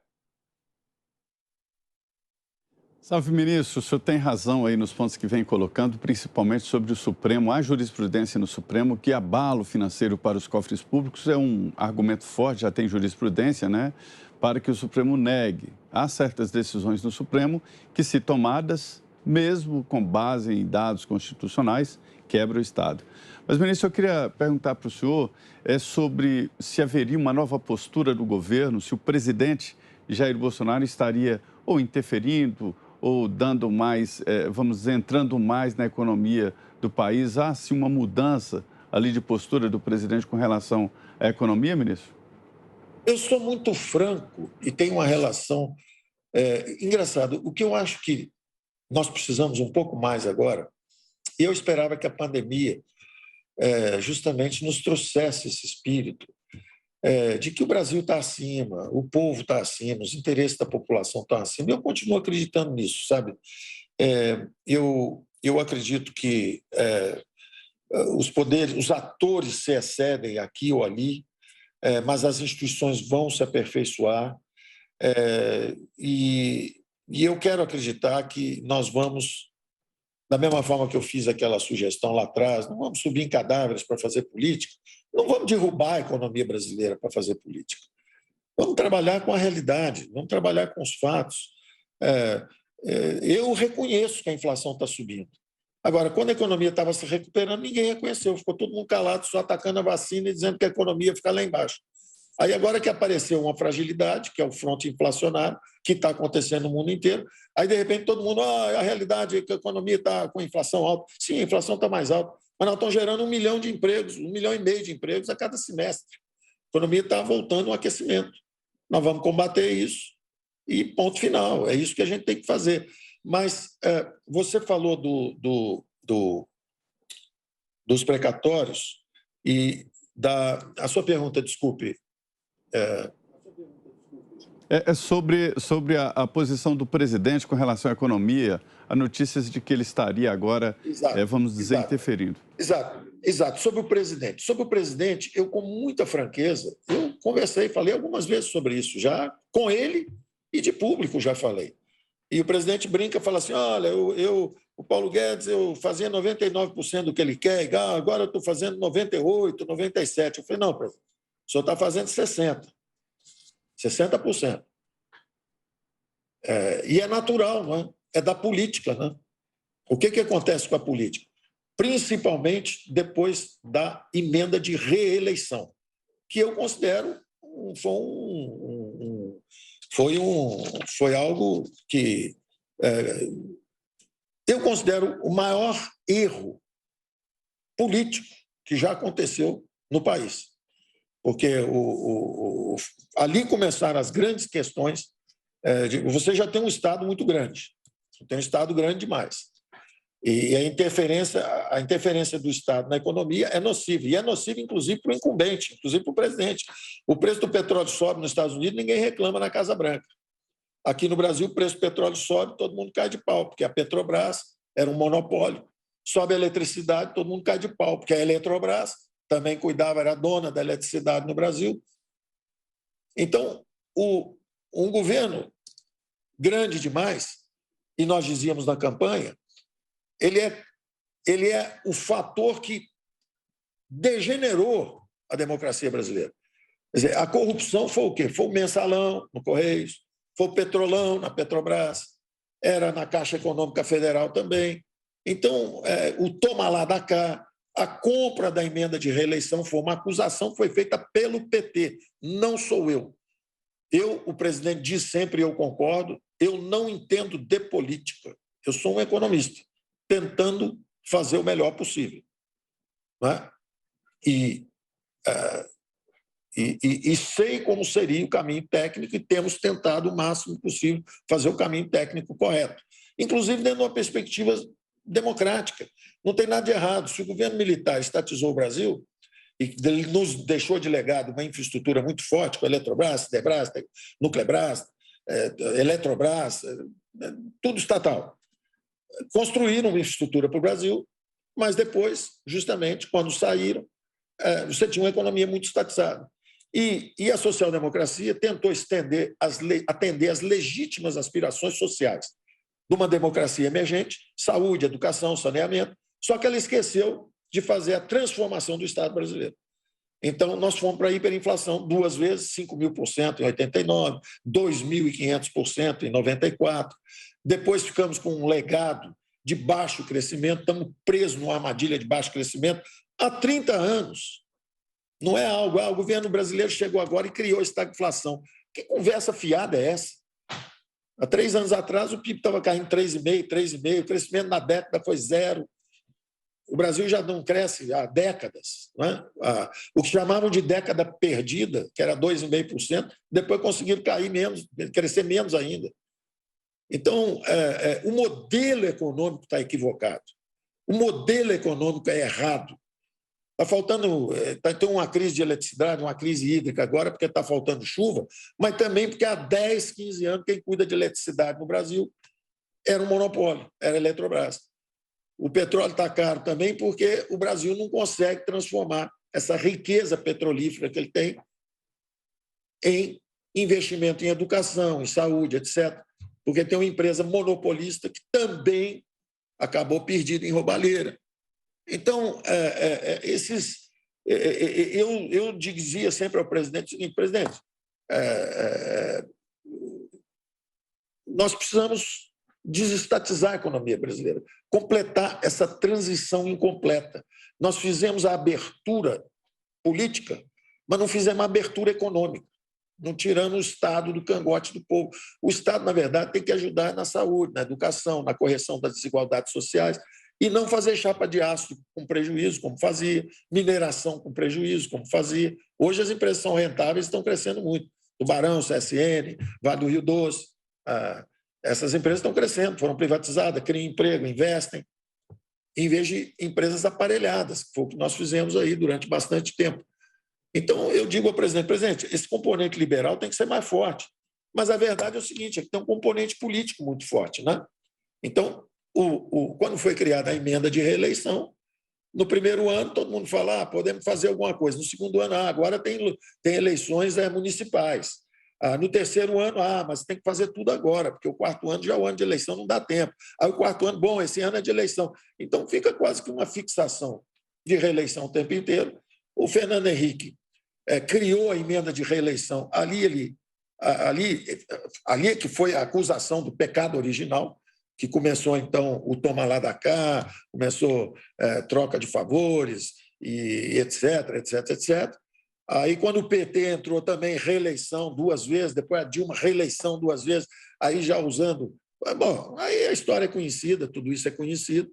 Salve, ministro. O senhor tem razão aí nos pontos que vem colocando, principalmente sobre o Supremo. Há jurisprudência no Supremo que abalo financeiro para os cofres públicos é um argumento forte, já tem jurisprudência, né? Para que o Supremo negue. Há certas decisões no Supremo que, se tomadas, mesmo com base em dados constitucionais, quebram o Estado. Mas, ministro, eu queria perguntar para o senhor sobre se haveria uma nova postura do governo, se o presidente Jair Bolsonaro estaria ou interferindo ou dando mais, vamos dizer, entrando mais na economia do país. Há, sim, uma mudança ali de postura do presidente com relação à economia, ministro? Eu sou muito franco e tenho uma relação... engraçado, o que eu acho que nós precisamos um pouco mais agora, e eu esperava que a pandemia justamente nos trouxesse esse espírito de que o Brasil está acima, o povo está acima, os interesses da população estão acima. Eu continuo acreditando nisso, sabe? Eu acredito que os poderes, os atores se excedem aqui ou ali, mas as instituições vão se aperfeiçoar e eu quero acreditar que nós vamos, da mesma forma que eu fiz aquela sugestão lá atrás, não vamos subir em cadáveres para fazer política, não vamos derrubar a economia brasileira para fazer política. Vamos trabalhar com a realidade, vamos trabalhar com os fatos. Eu reconheço que a inflação está subindo. Agora, quando a economia estava se recuperando, ninguém reconheceu, ficou todo mundo calado, só atacando a vacina e dizendo que a economia ia ficar lá embaixo. Aí, agora que apareceu uma fragilidade, que é o fronte inflacionário, que está acontecendo no mundo inteiro, aí, de repente, todo mundo, a realidade é que a economia está com inflação alta. Sim, a inflação está mais alta, mas nós estamos gerando 1 milhão de empregos, 1,5 milhão de empregos a cada semestre. A economia está voltando ao aquecimento. Nós vamos combater isso e ponto final. É isso que a gente tem que fazer. Mas você falou dos precatórios e a sua pergunta, desculpe. Sobre a posição do presidente com relação à economia, há notícias de que ele estaria agora, vamos dizer, interferindo. Exato. Sobre o presidente, eu, com muita franqueza, eu conversei, falei algumas vezes sobre isso, já com ele e de público já falei. E o presidente brinca, fala assim, olha, o Paulo Guedes, eu fazia 99% do que ele quer, agora eu estou fazendo 98%, 97%. Eu falei, não, presidente, o senhor está fazendo 60%. E é natural, não é? É da política, né? O que acontece com a política? Principalmente depois da emenda de reeleição, que eu considero foi algo que eu considero o maior erro político que já aconteceu no país. Porque ali começaram as grandes questões. Você já tem um Estado muito grande, você tem um Estado grande demais. E a interferência do Estado na economia é nociva. E é nociva, inclusive, para o incumbente, inclusive para o presidente. O preço do petróleo sobe nos Estados Unidos, ninguém reclama na Casa Branca. Aqui no Brasil, o preço do petróleo sobe, todo mundo cai de pau, porque a Petrobras era um monopólio. Sobe a eletricidade, todo mundo cai de pau, porque a Eletrobras também cuidava, era dona da eletricidade no Brasil. Então, um governo grande demais, e nós dizíamos na campanha, ele é o fator que degenerou a democracia brasileira. Quer dizer, a corrupção foi o quê? Foi o mensalão no Correios, foi o petrolão na Petrobras, era na Caixa Econômica Federal também. Então, o toma lá da cá, a compra da emenda de reeleição foi uma acusação que foi feita pelo PT, não sou eu. o presidente diz sempre, e eu concordo, eu não entendo de política. Eu sou um economista, tentando fazer o melhor possível. Não é? E sei como seria o caminho técnico e temos tentado o máximo possível fazer o caminho técnico correto, inclusive dentro de uma perspectiva democrática. Não tem nada de errado. Se o governo militar estatizou o Brasil e nos deixou de legado uma infraestrutura muito forte, com a Eletrobras, Debras, Nuclebras, Eletrobras, tudo estatal, construíram uma infraestrutura para o Brasil, mas depois, justamente, quando saíram, você tinha uma economia muito estatizada. E a social-democracia tentou atender às legítimas aspirações sociais de uma democracia emergente, saúde, educação, saneamento, só que ela esqueceu de fazer a transformação do Estado brasileiro. Então, nós fomos para a hiperinflação 2 vezes, 5.000% em 89, 2.500% em 94. Depois ficamos com um legado de baixo crescimento, estamos presos numa armadilha de baixo crescimento há 30 anos. Não é algo, o governo brasileiro chegou agora e criou a estagflação. Que conversa fiada é essa? Há 3 anos atrás, o PIB estava caindo 3,5%, o crescimento na década foi 0%. O Brasil já não cresce há décadas. Não é? O que chamavam de década perdida, que era 2,5%, depois conseguiram cair menos, crescer menos ainda. Então, o modelo econômico está equivocado. O modelo econômico é errado. Está faltando, tem uma crise de eletricidade, uma crise hídrica agora, porque está faltando chuva, mas também porque há 10, 15 anos quem cuida de eletricidade no Brasil era um monopólio, era a Eletrobras. O petróleo está caro também porque o Brasil não consegue transformar essa riqueza petrolífera que ele tem em investimento em educação, em saúde, etc. Porque tem uma empresa monopolista que também acabou perdida em roubalheira. Então, eu dizia sempre ao presidente o seguinte: presidente, nós precisamos desestatizar a economia brasileira, completar essa transição incompleta. Nós fizemos a abertura política, mas não fizemos a abertura econômica, não tirando o Estado do cangote do povo. O Estado, na verdade, tem que ajudar na saúde, na educação, na correção das desigualdades sociais, e não fazer chapa de aço com prejuízo, como fazia, mineração com prejuízo, como fazia. Hoje as empresas são rentáveis e estão crescendo muito. Tubarão, CSN, Vale do Rio Doce, essas empresas estão crescendo, foram privatizadas, criam emprego, investem, em vez de empresas aparelhadas, que foi o que nós fizemos aí durante bastante tempo. Então, eu digo ao presidente, esse componente liberal tem que ser mais forte. Mas a verdade é o seguinte, é que tem um componente político muito forte, né? Então, quando foi criada a emenda de reeleição, no primeiro ano todo mundo fala, podemos fazer alguma coisa. No segundo ano, agora tem eleições municipais. No terceiro ano, mas tem que fazer tudo agora, porque o quarto ano já é o ano de eleição, não dá tempo. Aí o quarto ano, esse ano é de eleição. Então fica quase que uma fixação de reeleição o tempo inteiro. O Fernando Henrique criou a emenda de reeleição. Ali que foi a acusação do pecado original, que começou, então, o toma lá da cá, começou troca de favores, e etc, etc, etc. Aí, quando o PT entrou também, reeleição 2 vezes, depois a Dilma, reeleição 2 vezes, aí já usando... Bom, aí a história é conhecida, tudo isso é conhecido.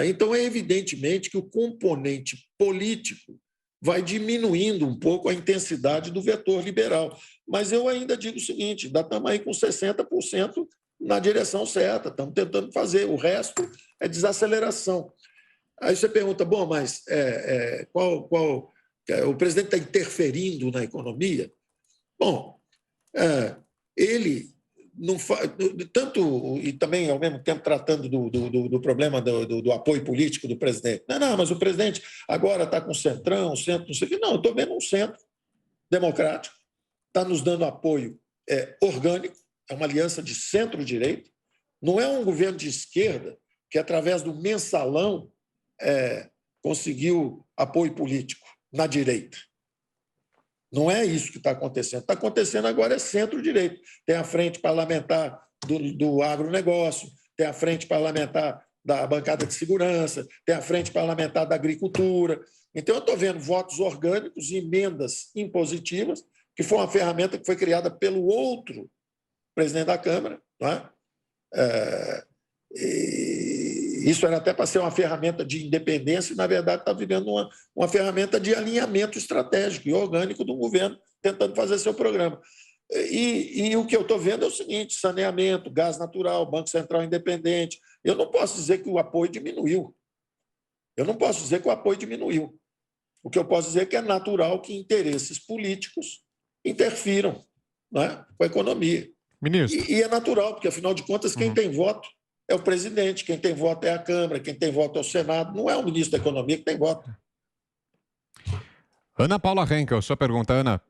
Então, é evidentemente que o componente político vai diminuindo um pouco a intensidade do vetor liberal. Mas eu ainda digo o seguinte, ainda estamos aí com 60% na direção certa, estamos tentando fazer, o resto é desaceleração. Aí você pergunta, mas o presidente está interferindo na economia? Bom, ele não faz, tanto, e também, ao mesmo tempo, tratando do problema do apoio político do presidente. Não, mas o presidente agora está com o centrão, centro, não sei o quê. Não, eu estou vendo um centro democrático, está nos dando apoio orgânico, é uma aliança de centro-direita, não é um governo de esquerda que, através do mensalão, conseguiu apoio político na direita. Não é isso que está acontecendo. Está acontecendo agora é centro-direita. Tem a frente parlamentar do agronegócio, tem a frente parlamentar da bancada de segurança, tem a frente parlamentar da agricultura. Então, eu estou vendo votos orgânicos e emendas impositivas que foi uma ferramenta que foi criada pelo outro presidente da Câmara, não é? Isso era até para ser uma ferramenta de independência e, na verdade, está virando uma ferramenta de alinhamento estratégico e orgânico do governo tentando fazer seu programa. E o que eu estou vendo é o seguinte: saneamento, gás natural, Banco Central independente. Eu não posso dizer que o apoio diminuiu. O que eu posso dizer é que é natural que interesses políticos interfiram, não é, com a economia. Ministro. E é natural, porque, afinal de contas, quem tem voto é o presidente, quem tem voto é a Câmara, quem tem voto é o Senado, não é o ministro da Economia que tem voto. Ana Paula Henkel, sua pergunta, Ana.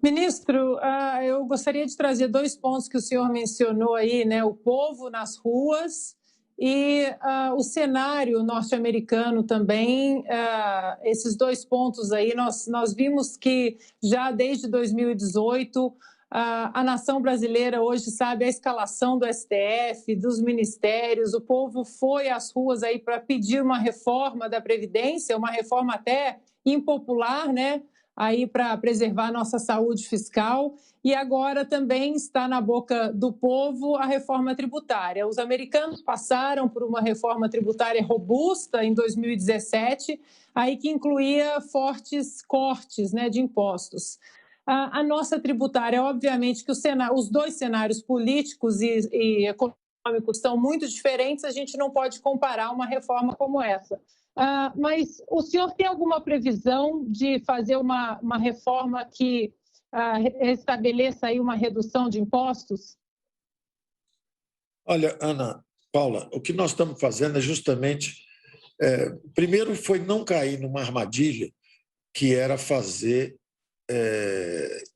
Ministro, eu gostaria de trazer 2 pontos que o senhor mencionou aí, né? O povo nas ruas e o cenário norte-americano também. Esses 2 pontos aí, nós vimos que já desde 2018... a nação brasileira hoje sabe a escalação do STF, dos ministérios, o povo foi às ruas aí para pedir uma reforma da Previdência, uma reforma até impopular, né? Aí para preservar nossa saúde fiscal, e agora também está na boca do povo a reforma tributária. Os americanos passaram por uma reforma tributária robusta em 2017, aí que incluía fortes cortes, né, de impostos. A nossa tributária, obviamente que os 2 cenários políticos e econômicos são muito diferentes, a gente não pode comparar uma reforma como essa. Mas o senhor tem alguma previsão de fazer uma reforma que estabeleça aí uma redução de impostos? Olha, Ana Paula, o que nós estamos fazendo é justamente... primeiro foi não cair numa armadilha que era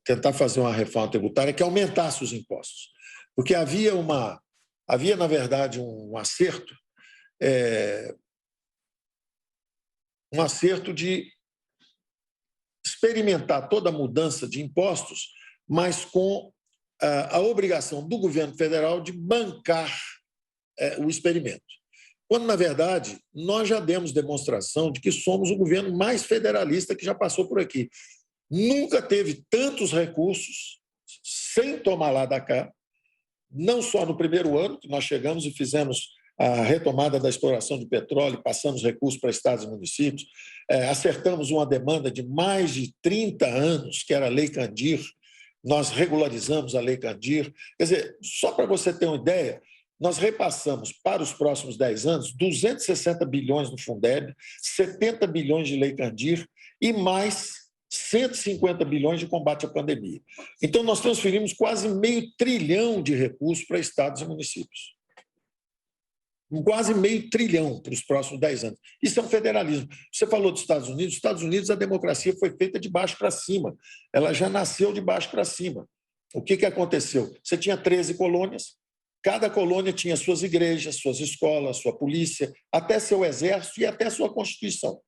tentar fazer uma reforma tributária que aumentasse os impostos. Porque havia, na verdade, um acerto de experimentar toda a mudança de impostos, mas com a obrigação do governo federal de bancar o experimento. Quando, na verdade, nós já demos demonstração de que somos o governo mais federalista que já passou por aqui. Nunca teve tantos recursos sem tomar lá da cá, não só no primeiro ano, que nós chegamos e fizemos a retomada da exploração de petróleo, passamos recursos para estados e municípios, acertamos uma demanda de mais de 30 anos, que era a Lei Candir, nós regularizamos a Lei Candir. Quer dizer, só para você ter uma ideia, nós repassamos para os próximos 10 anos 260 bilhões no Fundeb, 70 bilhões de Lei Candir e mais 150 bilhões de combate à pandemia. Então, nós transferimos quase $500 bilhão de recursos para estados e municípios. Quase $500 bilhão para os próximos 10 anos. Isso é um federalismo. Você falou dos Estados Unidos. Nos Estados Unidos, a democracia foi feita de baixo para cima. Ela já nasceu de baixo para cima. O que aconteceu? Você tinha 13 colônias. Cada colônia tinha suas igrejas, suas escolas, sua polícia, até seu exército e até sua Constituição.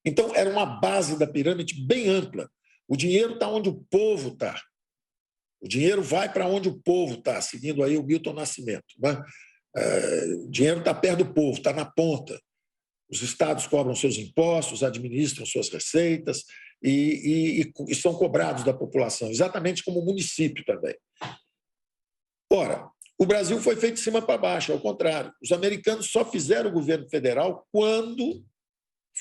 Então, era uma base da pirâmide bem ampla. O dinheiro está onde o povo está. O dinheiro vai para onde o povo está, seguindo aí o Milton Nascimento. Né? O dinheiro está perto do povo, está na ponta. Os estados cobram seus impostos, administram suas receitas e são cobrados da população, exatamente como o município também. Ora, o Brasil foi feito de cima para baixo, ao contrário. Os americanos só fizeram o governo federal quando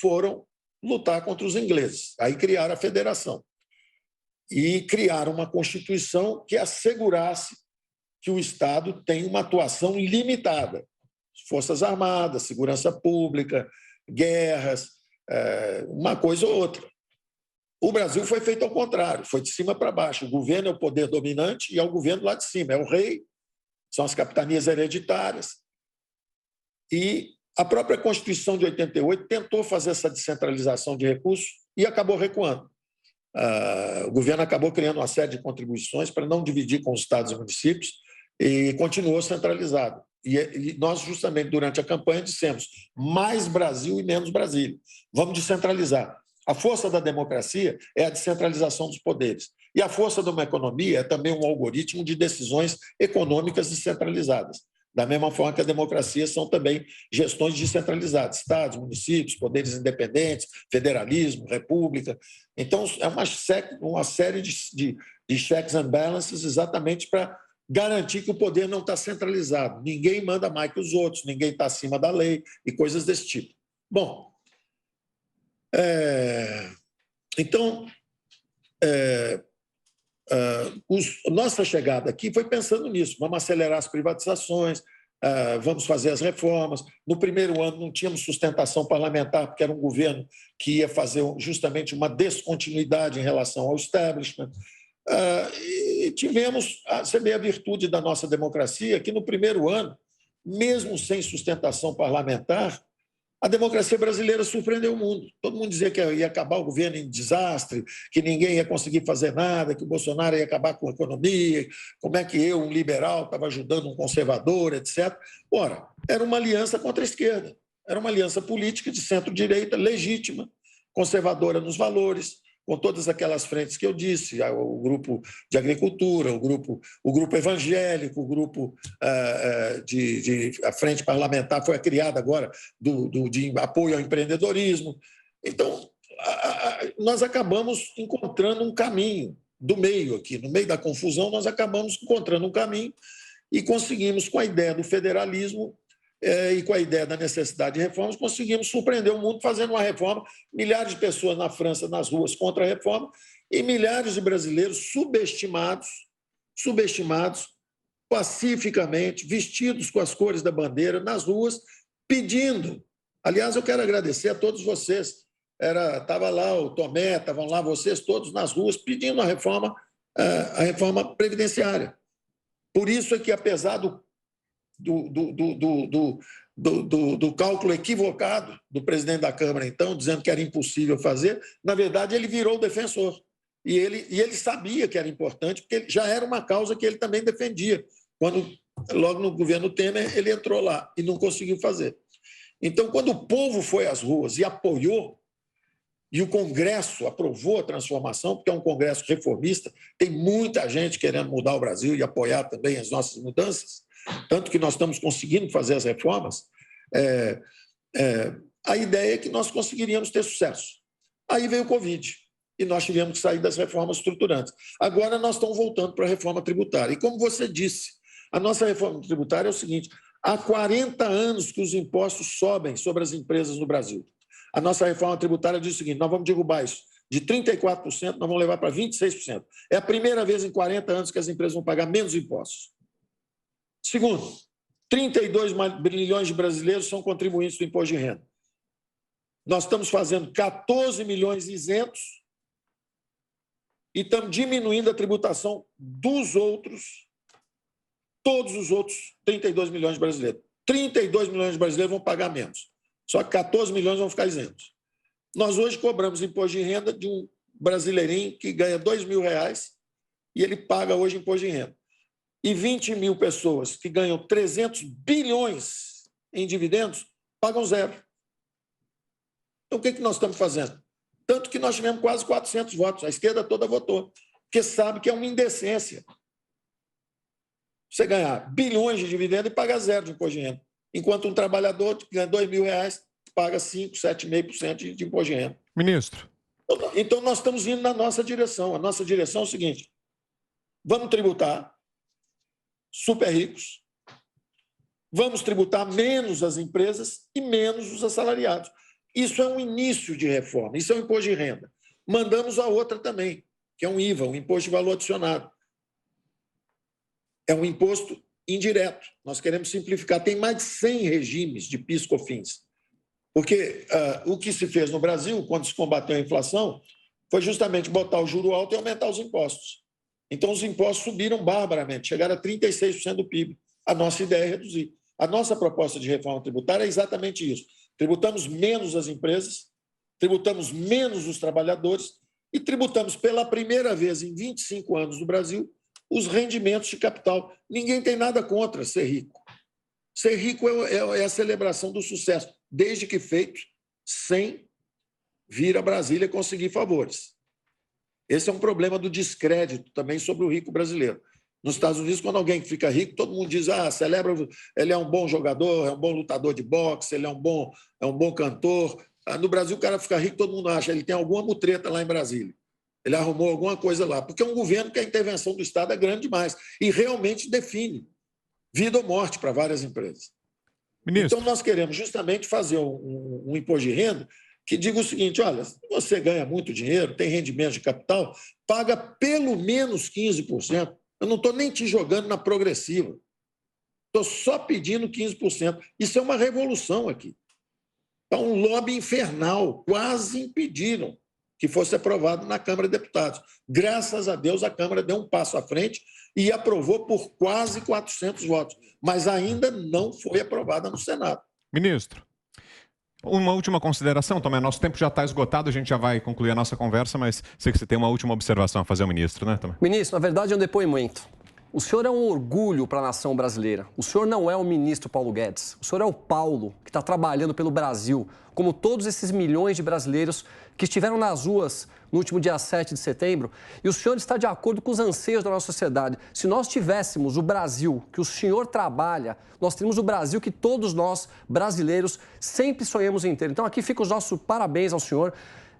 foram lutar contra os ingleses. Aí criaram a federação. E criaram uma Constituição que assegurasse que o Estado tem uma atuação limitada. Forças Armadas, segurança pública, guerras, uma coisa ou outra. O Brasil foi feito ao contrário, foi de cima para baixo. O governo é o poder dominante e é o governo lá de cima. É o rei, são as capitanias hereditárias. E a própria Constituição de 88 tentou fazer essa descentralização de recursos e acabou recuando. O governo acabou criando uma série de contribuições para não dividir com os estados e municípios e continuou centralizado. E nós, justamente, durante a campanha, dissemos mais Brasil e menos Brasília. Vamos descentralizar. A força da democracia é a descentralização dos poderes. E a força de uma economia é também um algoritmo de decisões econômicas descentralizadas. Da mesma forma que a democracia são também gestões descentralizadas, estados, municípios, poderes independentes, federalismo, república. Então, é uma série de checks and balances exatamente para garantir que o poder não está centralizado. Ninguém manda mais que os outros, ninguém está acima da lei e coisas desse tipo. Bom, então, nossa chegada aqui foi pensando nisso. Vamos acelerar as privatizações, vamos fazer as reformas. No primeiro ano não tínhamos sustentação parlamentar, porque era um governo que ia fazer justamente uma descontinuidade em relação ao establishment. E tivemos, você vê a virtude da nossa democracia, que no primeiro ano, mesmo sem sustentação parlamentar, a democracia brasileira surpreendeu o mundo. Todo mundo dizia que ia acabar o governo em desastre, que ninguém ia conseguir fazer nada, que o Bolsonaro ia acabar com a economia, como é que eu, um liberal, estava ajudando um conservador, etc. Ora, era uma aliança contra a esquerda, era uma aliança política de centro-direita, legítima, conservadora nos valores, com todas aquelas frentes que eu disse, o grupo de agricultura, o grupo evangélico, o grupo a frente parlamentar foi criada agora de apoio ao empreendedorismo. Então, nós acabamos encontrando um caminho do meio aqui, no meio da confusão, nós acabamos encontrando um caminho e conseguimos, com a ideia do federalismo, e com a ideia da necessidade de reformas, conseguimos surpreender o mundo fazendo uma reforma, milhares de pessoas na França nas ruas contra a reforma e milhares de brasileiros subestimados pacificamente, vestidos com as cores da bandeira, nas ruas, pedindo. Aliás, eu quero agradecer a todos vocês. Estava lá o Tomé, estavam lá vocês todos nas ruas pedindo a reforma previdenciária. Por isso é que, apesar do cálculo equivocado do presidente da Câmara, então, dizendo que era impossível fazer, na verdade, ele virou o defensor. E ele sabia que era importante, porque já era uma causa que ele também defendia. Logo no governo Temer, ele entrou lá e não conseguiu fazer. Então, quando o povo foi às ruas e apoiou, e o Congresso aprovou a transformação, porque é um Congresso reformista, tem muita gente querendo mudar o Brasil e apoiar também as nossas mudanças, tanto que nós estamos conseguindo fazer as reformas, a ideia é que nós conseguiríamos ter sucesso. Aí veio o Covid e nós tivemos que sair das reformas estruturantes. Agora nós estamos voltando para a reforma tributária. E como você disse, a nossa reforma tributária é o seguinte: há 40 anos que os impostos sobem sobre as empresas no Brasil. A nossa reforma tributária diz o seguinte: nós vamos derrubar isso de 34%, nós vamos levar para 26%. É a primeira vez em 40 anos que as empresas vão pagar menos impostos. Segundo, 32 milhões de brasileiros são contribuintes do imposto de renda. Nós estamos fazendo 14 milhões isentos e estamos diminuindo a tributação dos outros, todos os outros 32 milhões de brasileiros. 32 milhões de brasileiros vão pagar menos, só que 14 milhões vão ficar isentos. Nós hoje cobramos imposto de renda de um brasileirinho que ganha R$2.000 e ele paga hoje imposto de renda. E 20 mil pessoas que ganham 300 bilhões em dividendos pagam zero. Então, o que nós estamos fazendo? Tanto que nós tivemos quase 400 votos, a esquerda toda votou, porque sabe que é uma indecência você ganhar bilhões de dividendos e pagar zero de imposto de renda, enquanto um trabalhador que ganha R$2.000 paga 5, 7,5% de imposto de renda. Ministro. Então, nós estamos indo na nossa direção. A nossa direção é o seguinte: vamos tributar super ricos, vamos tributar menos as empresas e menos os assalariados. Isso é um início de reforma, isso é um imposto de renda. Mandamos a outra também, que é um IVA, um imposto de valor adicionado. É um imposto indireto. Nós queremos simplificar. Tem mais de 100 regimes de PIS e COFINS. Porque o que se fez no Brasil, quando se combateu a inflação, foi justamente botar o juro alto e aumentar os impostos. Então, os impostos subiram barbaramente, chegaram a 36% do PIB. A nossa ideia é reduzir. A nossa proposta de reforma tributária é exatamente isso. Tributamos menos as empresas, tributamos menos os trabalhadores e tributamos pela primeira vez em 25 anos no Brasil os rendimentos de capital. Ninguém tem nada contra ser rico. Ser rico é a celebração do sucesso, desde que feito sem vir a Brasília conseguir favores. Esse é um problema do descrédito também sobre o rico brasileiro. Nos Estados Unidos, quando alguém fica rico, todo mundo diz, celebra, ele é um bom jogador, é um bom lutador de boxe, ele é um bom cantor. No Brasil, o cara fica rico, todo mundo acha, ele tem alguma mutreta lá em Brasília. Ele arrumou alguma coisa lá, porque é um governo que a intervenção do Estado é grande demais e realmente define vida ou morte para várias empresas. Ministro. Então, nós queremos justamente fazer um imposto de renda que diga o seguinte, olha, se você ganha muito dinheiro, tem rendimento de capital, paga pelo menos 15%. Eu não estou nem te jogando na progressiva. Estou só pedindo 15%. Isso é uma revolução aqui. É um lobby infernal. Quase impediram que fosse aprovado na Câmara de Deputados. Graças a Deus, a Câmara deu um passo à frente e aprovou por quase 400 votos. Mas ainda não foi aprovada no Senado. Ministro, uma última consideração, Tomé. Nosso tempo já está esgotado, a gente já vai concluir a nossa conversa, mas sei que você tem uma última observação a fazer ao ministro, né, Tomé? Ministro, na verdade é um depoimento. O senhor é um orgulho para a nação brasileira. O senhor não é o ministro Paulo Guedes. O senhor é o Paulo, que está trabalhando pelo Brasil, como todos esses milhões de brasileiros que estiveram nas ruas no último dia 7 de setembro. E o senhor está de acordo com os anseios da nossa sociedade. Se nós tivéssemos o Brasil que o senhor trabalha, nós teríamos o Brasil que todos nós, brasileiros, sempre sonhamos em ter. Então, aqui fica os nossos parabéns ao senhor.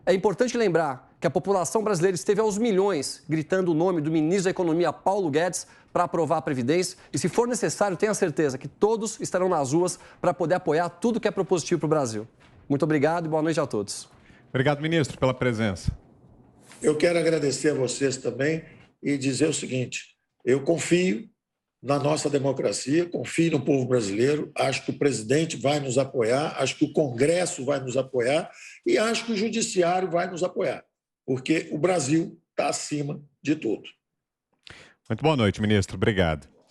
É importante lembrar que a população brasileira esteve aos milhões gritando o nome do ministro da Economia, Paulo Guedes, para aprovar a Previdência. E, se for necessário, tenha certeza que todos estarão nas ruas para poder apoiar tudo que é propositivo para o Brasil. Muito obrigado e boa noite a todos. Obrigado, ministro, pela presença. Eu quero agradecer a vocês também e dizer o seguinte, eu confio na nossa democracia, confio no povo brasileiro, acho que o presidente vai nos apoiar, acho que o Congresso vai nos apoiar e acho que o Judiciário vai nos apoiar, porque o Brasil está acima de tudo. Muito boa noite, ministro. Obrigado.